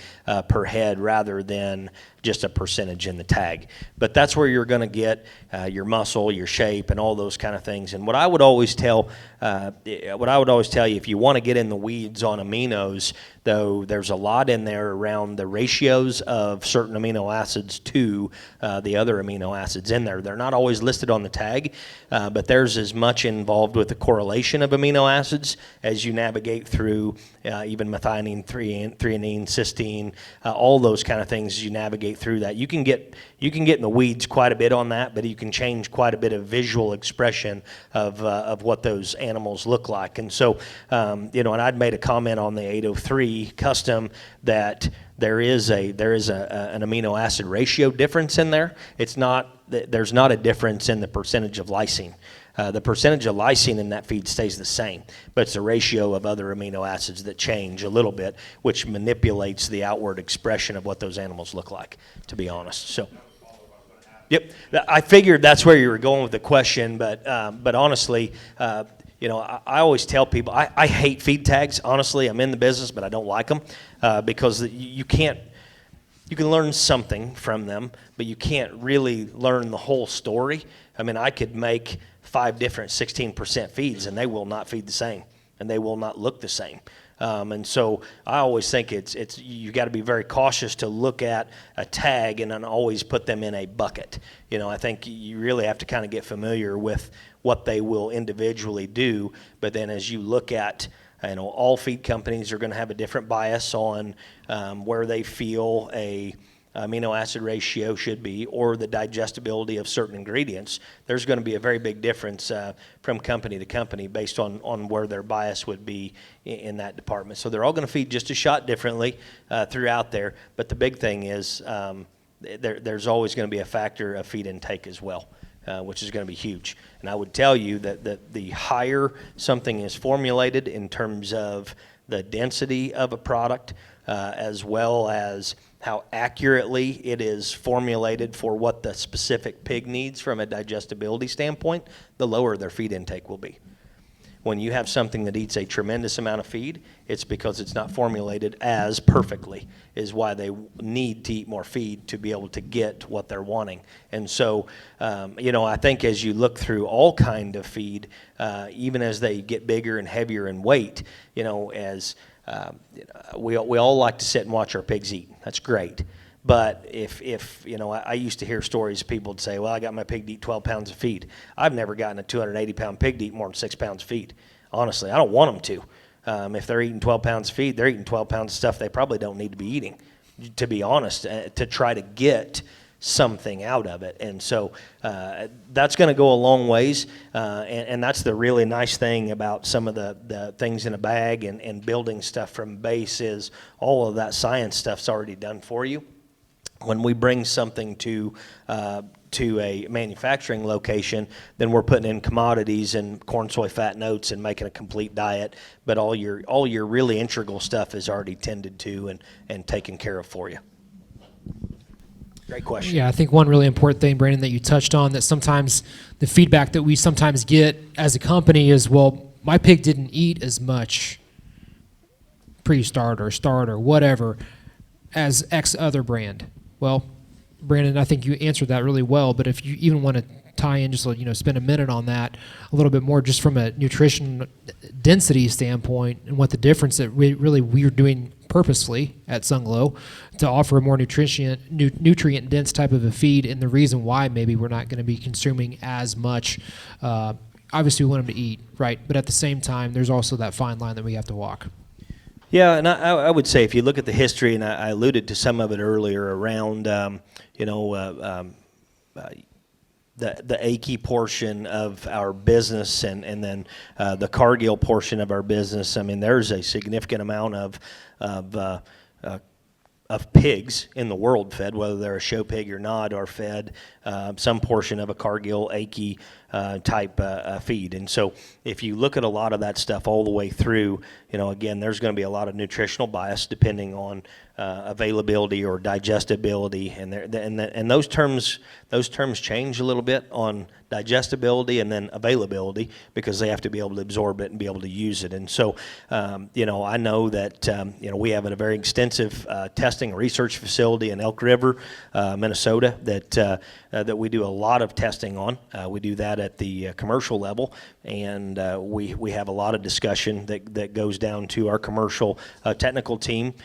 per head rather than just a percentage in the tag. But that's where you're going to get your muscle, your shape, and all those kind of things. And what I would always tell you, if you want to get in the weeds on aminos, though, there's a lot in there around the ratios of certain amino acids to the other amino acids in there. They're not always listed on the tag, but there's as much involved with the correlation of amino acids as you navigate through even methionine, threonine, cysteine, all those kind of things as you navigate through that. You can get in the weeds quite a bit on that, but you can change quite a bit of visual expression of what those animals look like. And so, and I'd made a comment on the 803 custom that there is an amino acid ratio difference in there. There's not a difference in the percentage of lysine. The percentage of lysine in that feed stays the same, but it's a ratio of other amino acids that change a little bit, which manipulates the outward expression of what those animals look like, to be honest. So, yep, I figured that's where you were going with the question, but honestly, I always tell people I hate feed tags. Honestly, I'm in the business, but I don't like them because you can learn something from them, but you can't really learn the whole story. I mean, I could make 5 different 16% feeds, and they will not feed the same, and they will not look the same. And so I always think it's you got to be very cautious to look at a tag and then always put them in a bucket. I think you really have to kind of get familiar with what they will individually do, but then as you look at, all feed companies are going to have a different bias on where they feel a amino acid ratio should be, or the digestibility of certain ingredients. There's going to be a very big difference from company to company based on where their bias would be in that department. So they're all going to feed just a shot differently throughout there, but the big thing is there's always going to be a factor of feed intake as well, which is going to be huge. And I would tell you that the higher something is formulated in terms of the density of a product, as well as how accurately it is formulated for what the specific pig needs from a digestibility standpoint, the lower their feed intake will be. When you have something that eats a tremendous amount of feed, it's because it's not formulated as perfectly, is why they need to eat more feed to be able to get what they're wanting. And so, I think as you look through all kind of feed, even as they get bigger and heavier in weight, we all like to sit and watch our pigs eat. That's great. But if I used to hear stories of people would say, well, I got my pig to eat 12 pounds of feed. I've never gotten a 280-pound pig to eat more than 6 pounds of feed. Honestly, I don't want them to. If they're eating 12 pounds of feed, they're eating 12 pounds of stuff they probably don't need to be eating, to be honest, to try to get something out of it. And so that's going to go a long ways, and that's the really nice thing about some of the things in a bag and building stuff from base is all of that science stuff's already done for you. When we bring something to a manufacturing location, then we're putting in commodities and corn, soy, fat, and oats and making a complete diet. But all your really integral stuff is already tended to and taken care of for you. Great question. Yeah, I think one really important thing, Brandon, that you touched on, that sometimes the feedback that we sometimes get as a company is, well, my pig didn't eat as much pre-starter, starter, whatever, as X other brand. Well, Brandon, I think you answered that really well, but if you even want to tie in, just spend a minute on that a little bit more, just from a nutrition density standpoint, and what the difference that we're doing purposely at Sunglo to offer a more nutrient dense type of a feed, and the reason why maybe we're not going to be consuming as much. Obviously, we want them to eat, right? But at the same time, there's also that fine line that we have to walk. Yeah, and I would say if you look at the history, and I alluded to some of it earlier around, the Ackie portion of our business and then the Cargill portion of our business. I mean, there's a significant amount of pigs in the world fed, whether they're a show pig or not, are fed some portion of a Cargill Ackie type feed. And so if you look at a lot of that stuff all the way through, again, there's going to be a lot of nutritional bias depending on availability or digestibility, and those terms change a little bit on digestibility and then availability, because they have to be able to absorb it and be able to use it. And so, I know that we have a very extensive testing research facility in Elk River, Minnesota, that we do a lot of testing on. We do that at the commercial level, and we have a lot of discussion that goes down to our commercial technical team,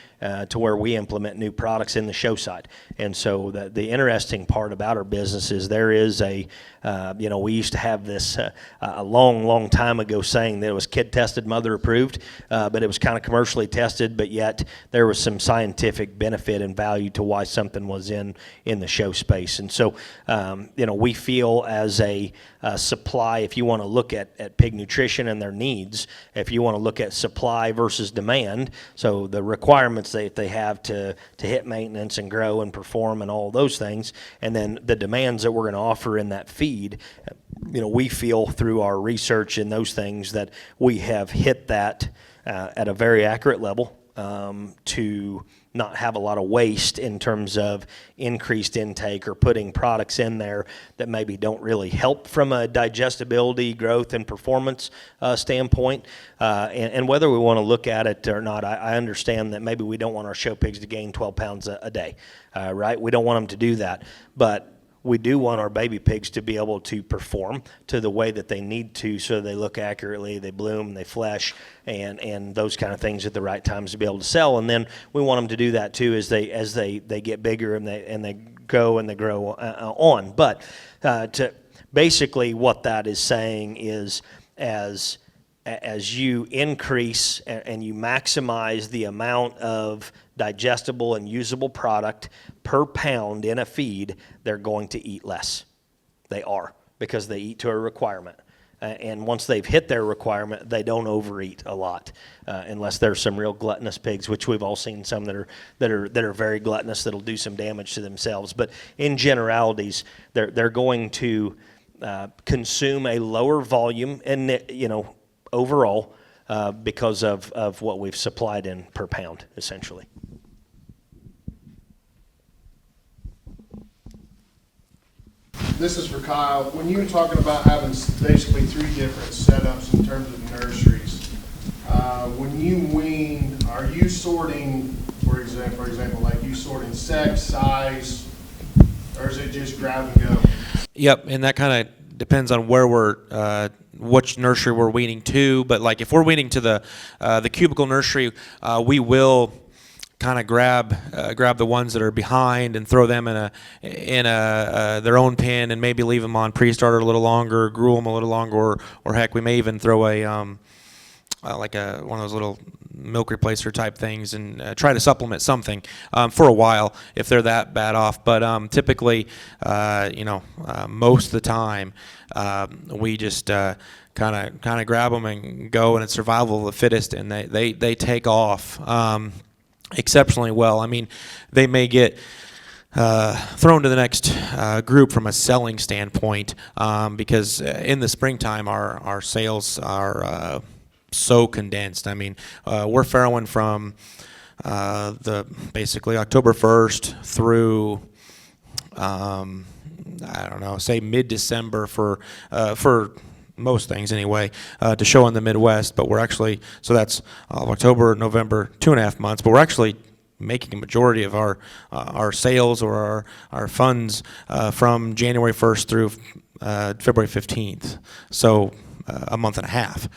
to where we implement new products in the show side. And so the interesting part about our business is there is we used to have this a long time ago saying that it was kid tested, mother approved, but it was kind of commercially tested, but yet there was some scientific benefit and value to why something was in the show space. And so, we feel as a supply, if you want to look at pig nutrition and their needs, if you want to look at supply versus demand, so the requirements that they have to hit maintenance and grow and perform and all those things, and then the demands that we're going to offer in that feed, we feel through our research and those things that we have hit that at a very accurate level, to not have a lot of waste in terms of increased intake or putting products in there that maybe don't really help from a digestibility, growth, and performance standpoint. And whether we want to look at it or not, I understand that maybe we don't want our show pigs to gain 12 pounds a day, right? We don't want them to do that. But we do want our baby pigs to be able to perform to the way that they need to, so they look accurately, they bloom, they flesh, and those kind of things at the right times to be able to sell. And then we want them to do that too as they get bigger and they go and they grow on. But to basically what that is saying is, as you increase and you maximize the amount of digestible and usable product per pound in a feed, they're going to eat less. They are, because they eat to a requirement. And once they've hit their requirement, they don't overeat a lot, unless there's some real gluttonous pigs, which we've all seen some that are very gluttonous, that'll do some damage to themselves. But in generalities, they're going to consume a lower volume, and overall, because of what we've supplied in per pound, essentially. This is for Kyle. When you were talking about having basically 3 different setups in terms of nurseries, when you wean, are you sorting, for example, like you sorting sex, size, or is it just grab and go? Yep, and that kind of depends on where we're, which nursery we're weaning to. But like if we're weaning to the cubicle nursery, we will kind of grab the ones that are behind and throw them in their own pen, and maybe leave them on pre-starter a little longer, gruel them a little longer, or heck, we may even throw one of those little milk replacer type things and try to supplement something for a while if they're that bad off. But typically, most of the time, we just kind of grab them and go, and it's survival of the fittest, and they take off exceptionally well. I mean, they may get thrown to the next group from a selling standpoint, because in the springtime our sales are so condensed. I mean, we're farrowing from basically October 1st through say mid-December for most things anyway, to show in the Midwest. But we're actually, so that's October, November, 2.5 months, but we're actually making a majority of our sales or our funds from January 1st through February 15th. So a month and a half.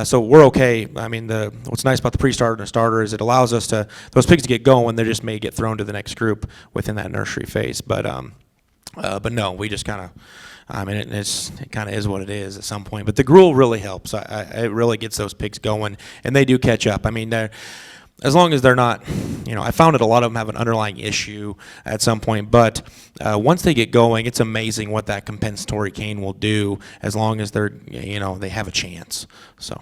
So we're okay. I mean, what's nice about the pre-starter and the starter is it allows us those pigs to get going. They just may get thrown to the next group within that nursery phase. But no, we just kind of, it kind of is what it is at some point. But the gruel really helps. It really gets those pigs going, and they do catch up. I mean, as long as they're not, I found that a lot of them have an underlying issue at some point. But once they get going, it's amazing what that compensatory cane will do, as long as they're, they have a chance. So.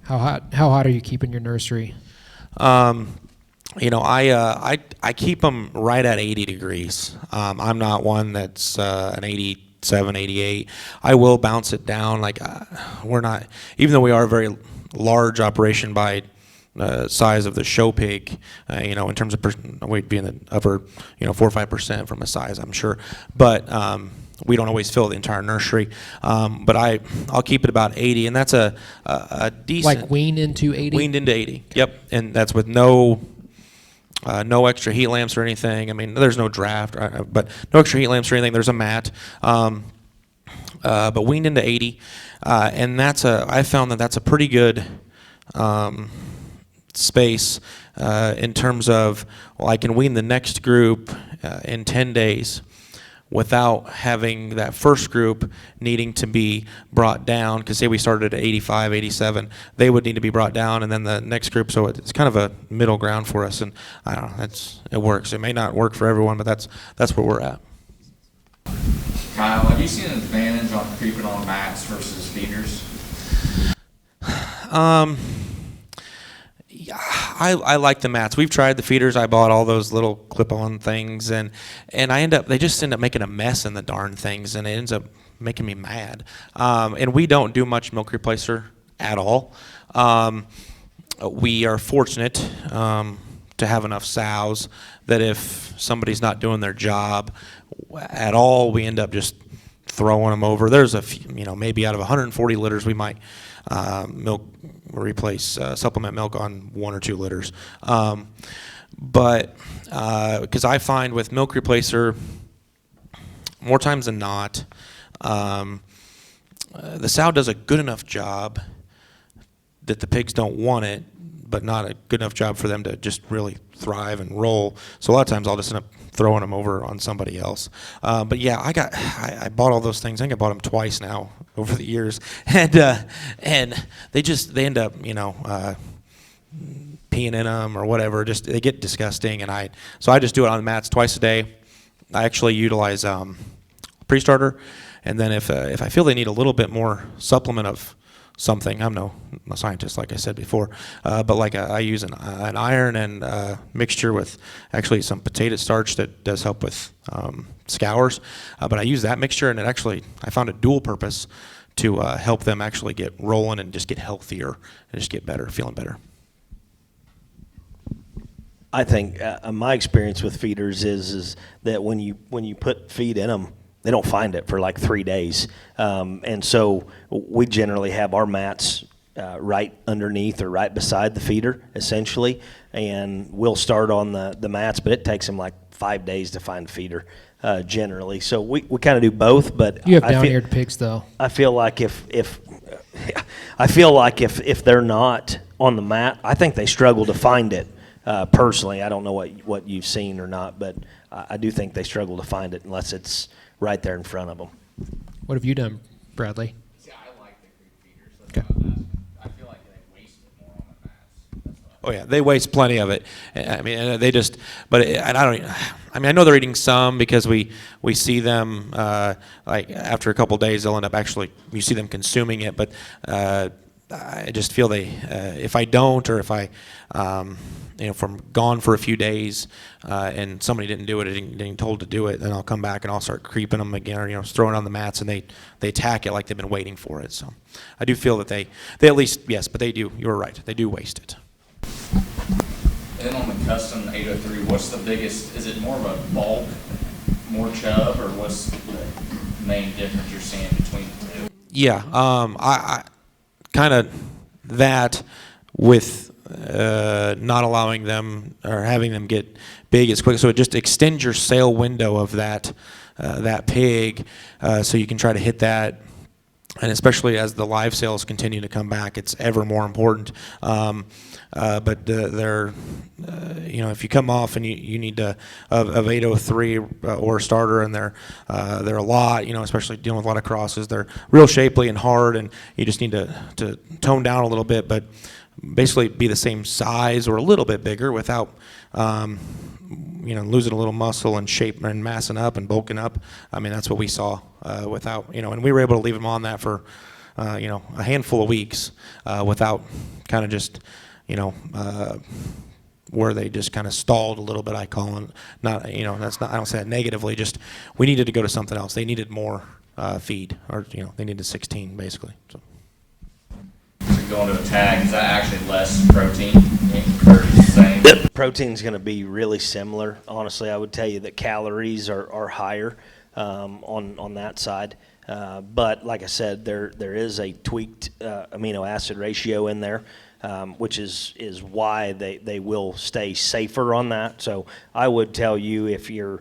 How hot are you keeping your nursery? I keep them right at 80 degrees. I'm not one that's an 87, 88. I will bounce it down. We're not, even though we are a very large operation by size of the show pig, in terms of weight being the upper, 4 or 5% from a size, I'm sure. But we don't always fill the entire nursery. But I'll keep it about 80, and that's a decent. Like weaned into 80? Weaned into 80, yep. And that's with no extra heat lamps or anything. I mean, there's no draft, but no extra heat lamps or anything. There's a mat, but weaned into 80, and I found that that's a pretty good space in terms of, I can wean the next group in 10 days without having that first group needing to be brought down, because say we started at 85, 87, they would need to be brought down, and then the next group, so it's kind of a middle ground for us, and I don't know, it works. It may not work for everyone, but that's where we're at. Kyle, have you seen an advantage on creeping on mats versus feeders? I like the mats. We've tried the feeders. I bought all those little clip-on things, and they just end up making a mess in the darn things, and it ends up making me mad. And we don't do much milk replacer at all. We are fortunate to have enough sows that if somebody's not doing their job at all, we end up just throwing them over. There's a few, maybe out of 140 litters, we might replace supplement milk on 1 or 2 litters. But because I find with milk replacer, more times than not, the sow does a good enough job that the pigs don't want it, but not a good enough job for them to just really thrive and roll. So a lot of times I'll just end up throwing them over on somebody else. But yeah, I bought all those things. I think I bought them twice now over the years, and they end up peeing in them or whatever. Just they get disgusting, and so I just do it on the mats twice a day. I actually utilize pre-starter, and then if I feel they need a little bit more supplement of something, I'm no scientist like I said before, but I use an iron and mixture with actually some potato starch that does help with scours, but I use that mixture, and I found a dual purpose to help them actually get rolling and just get healthier and just get better, feeling better. I think my experience with feeders is that when you put feed in them, they don't find it for like 3 days. And so we generally have our mats right underneath or right beside the feeder, essentially. And we'll start on the mats, but it takes them like 5 days to find feeder, generally. So we kind of do both, but You have down-eared pigs, though. I feel like if they're not on the mat, I think they struggle to find it. Personally, I don't know what you've seen or not, but I do think they struggle to find it unless it's right there in front of them. What have you done, Bradley? See, I like the creep feeders. That's what I was asking. I feel like they waste it more on the mats. That's what Oh yeah, they waste plenty of it. I mean, and they just, and I don't. I mean, I know they're eating some because we see them like after a couple of days they'll end up you see them consuming it. But I just feel if I don't, or if I, if I'm gone for a few days and somebody didn't do it, didn't told to do it, then I'll come back and I'll start creeping them again, or throwing it on the mats, and they attack it like they've been waiting for it. So I do feel that they at least, yes, but they do. You're right, they do waste it. And then on the custom 803, what's the biggest? Is it more of a bulk, more chub, or what's the main difference you're seeing between the two? Yeah, I kind of that with not allowing them or having them get big as quick, so it just extends your sale window of that pig, so you can try to hit that. And especially as the live sales continue to come back, it's ever more important. But they're, if you come off and you need to of 803 or a starter, and they're a lot, especially dealing with a lot of crosses, they're real shapely and hard, and you just need to tone down a little bit, but basically be the same size or a little bit bigger without losing a little muscle and shape and massing up and bulking up. I mean, that's what we saw without, and we were able to leave them on that for, a handful of weeks without kind of just, where they just kind of stalled a little bit. I call it, not, that's not, I don't say that negatively, just we needed to go to something else. They needed more feed, or they needed 16 basically. So. Going to a tag, is that actually less protein or the same? Protein's going to be really similar. Honestly, I would tell you that calories are higher on that side. But like I said, there is a tweaked amino acid ratio in there, which is why they will stay safer on that. So I would tell you, if you're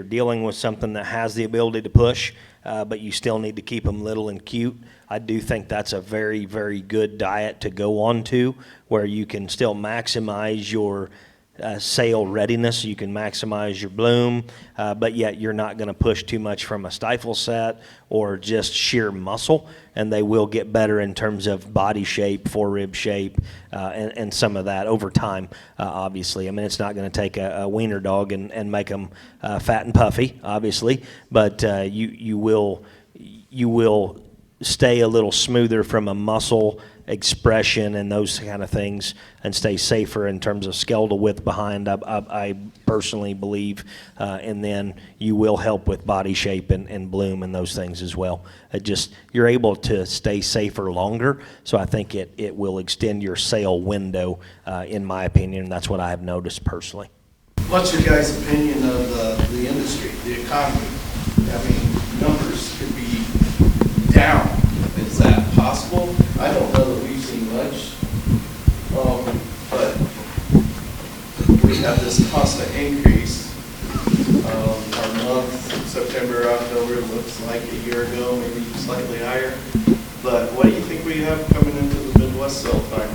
dealing with something that has the ability to push, but you still need to keep them little and cute, I do think that's a very, very good diet to go on to, where you can still maximize your sale readiness, you can maximize your bloom, but yet you're not going to push too much from a stifle set or just sheer muscle, and they will get better in terms of body shape, forerib shape, and some of that over time, obviously. I mean, it's not going to take a wiener dog and make them fat and puffy, obviously, but you will stay a little smoother from a muscle expression and those kind of things, and stay safer in terms of skeletal width behind, I personally believe, and then you will help with body shape and bloom and those things as well. You're able to stay safer longer, so I think it will extend your sale window, in my opinion. That's what I have noticed personally. What's your guys' opinion of the industry, the economy? I mean, numbers could be down. Is that possible? I don't know that we've seen much, but we have this constant increase. Our month, September, October, looks like a year ago, maybe slightly higher. But what do you think we have coming into the Midwest sale time?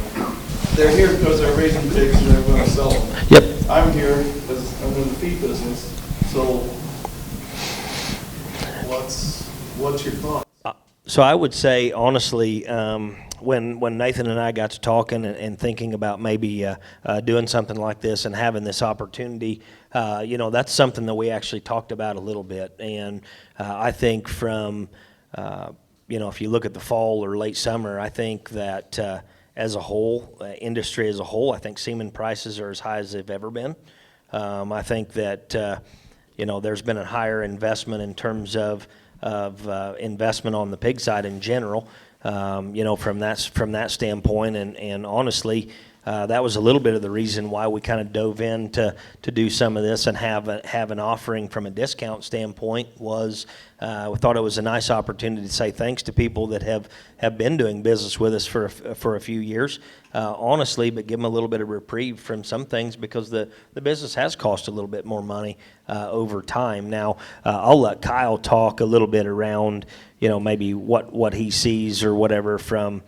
They're here because they're raising pigs and they're going to sell them. Yep. I'm here because I'm in the feed business. So what's your thought? So I would say, honestly, when Nathan and I got to talking and thinking about maybe doing something like this and having this opportunity, that's something that we actually talked about a little bit. And I think from, if you look at the fall or late summer, I think that as a whole, industry as a whole, I think semen prices are as high as they've ever been. I think that, there's been a higher investment in terms of investment on the pig side in general, from that standpoint, and honestly, that was a little bit of the reason why we kind of dove in to do some of this and have an offering from a discount standpoint. Was we thought it was a nice opportunity to say thanks to people that have been doing business with us for a few years, honestly, but give them a little bit of reprieve from some things, because the business has cost a little bit more money over time. Now, I'll let Kyle talk a little bit around, maybe what he sees or whatever from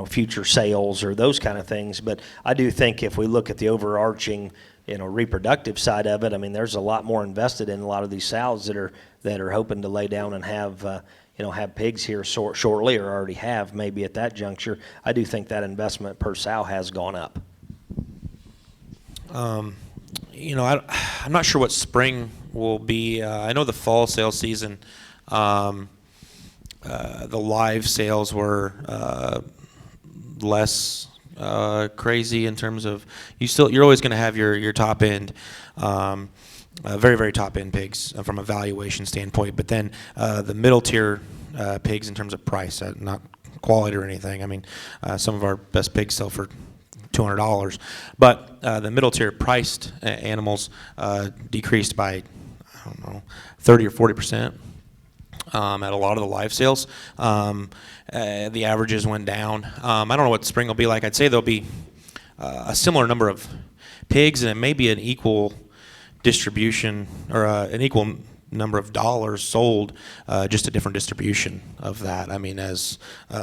future sales or those kind of things. But I do think if we look at the overarching, reproductive side of it, I mean, there's a lot more invested in a lot of these sows that are hoping to lay down and have pigs here shortly, or already have maybe at that juncture. I do think that investment per sow has gone up. I'm not sure what spring will be. I know the fall sales season, the live sales were less crazy in terms of you're always going to have your top end, very, very top end pigs from a valuation standpoint, but then the middle tier pigs in terms of price, not quality or anything. I mean, some of our best pigs sell for $200, but the middle tier priced animals decreased by, 30 or 40%. At a lot of the live sales, the averages went down. I don't know what spring will be like. I'd say there'll be a similar number of pigs, and it may be an equal distribution, or an equal number of dollars sold, just a different distribution of that. I mean, as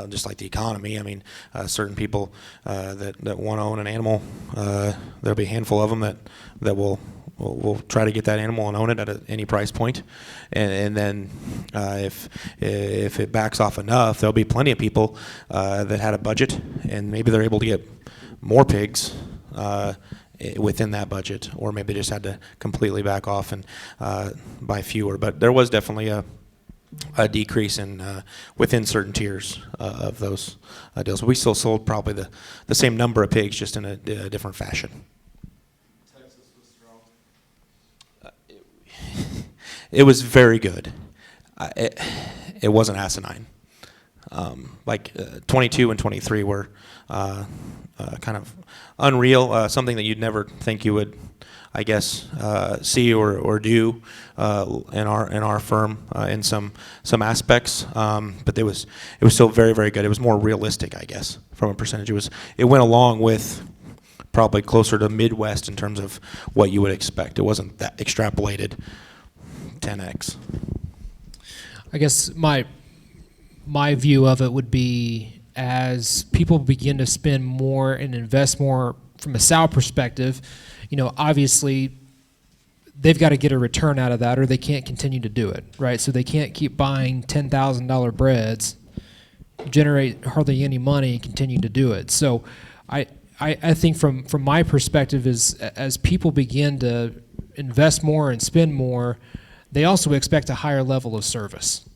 just like the economy, I mean, certain people that want to own an animal, there'll be a handful of them that will try to get that animal and own it at any price point, and then if it backs off enough, there'll be plenty of people that had a budget, and maybe they're able to get more pigs within that budget, or maybe they just had to completely back off and buy fewer. But there was definitely a decrease in within certain tiers of those deals. We still sold probably the same number of pigs, just in a different fashion. It was very good. It wasn't asinine. 22 and 23 were kind of unreal, something that you'd never think you would, I guess, see or do in our firm in some aspects. But it was still very, very good. It was more realistic, I guess, from a percentage. It went along with probably closer to Midwest in terms of what you would expect. It wasn't that extrapolated 10x. I guess my view of it would be, as people begin to spend more and invest more from a sow perspective, obviously they've got to get a return out of that, or they can't continue to do it, right? So they can't keep buying $10,000 breads, generate hardly any money, and continue to do it. So I think from my perspective is, as people begin to invest more and spend more, they also expect a higher level of service.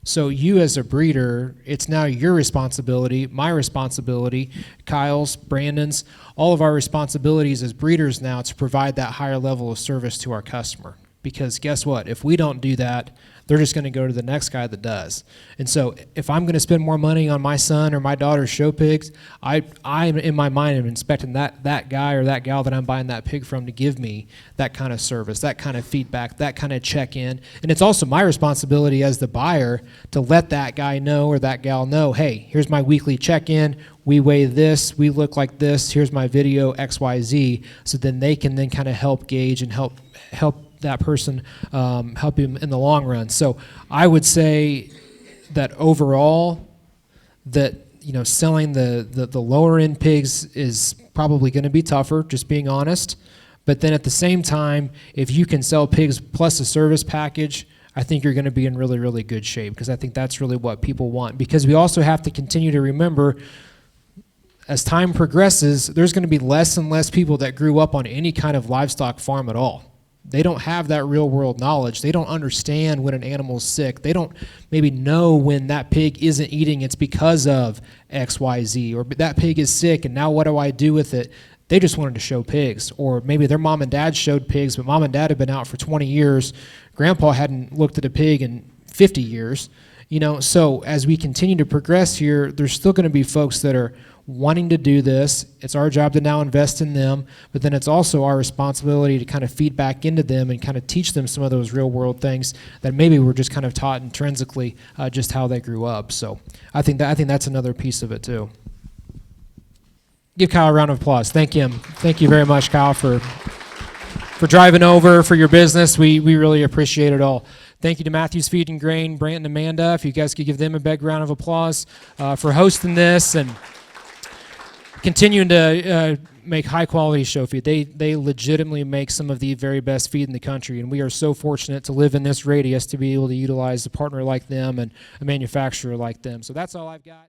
So you as a breeder, it's now your responsibility, my responsibility, Kyle's, Brandon's, all of our responsibilities as breeders now to provide that higher level of service to our customer. Because guess what? If we don't do that, they're just going to go to the next guy that does. And so if I'm going to spend more money on my son or my daughter's show pigs, I in my mind am expecting that guy or that gal that I'm buying that pig from to give me that kind of service, that kind of feedback, that kind of check-in. And it's also my responsibility as the buyer to let that guy know or that gal know, hey, here's my weekly check-in. We weigh this, we look like this, here's my video, XYZ, so then they can then kind of help gauge and help that person help him in the long run. So I would say that overall, that selling the lower end pigs is probably going to be tougher, just being honest. But then at the same time, if you can sell pigs plus a service package, I think you're going to be in really, really good shape, because I think that's really what people want. Because we also have to continue to remember, as time progresses, there's going to be less and less people that grew up on any kind of livestock farm at all. They don't have that real world knowledge. They don't understand when an animal's sick. They don't maybe know when that pig isn't eating, it's because of XYZ, or that pig is sick and now what do I do with it? They just wanted to show pigs. Or maybe their mom and dad showed pigs, but mom and dad had been out for 20 years. Grandpa hadn't looked at a pig in 50 years. So as we continue to progress here, there's still going to be folks that are wanting to do this. It's our job to now invest in them, but then it's also our responsibility to kind of feed back into them and kind of teach them some of those real world things that maybe we're just kind of taught intrinsically, just how they grew up. So I think that's another piece of it too. Give Kyle a round of applause. Thank him. Thank you very much, Kyle, for driving over, for your business. We really appreciate it all. Thank you to Matthews Feed and Grain, Brant and Amanda. If you guys could give them a big round of applause for hosting this and continuing to make high-quality show feed. They legitimately make some of the very best feed in the country, and we are so fortunate to live in this radius to be able to utilize a partner like them and a manufacturer like them. So that's all I've got.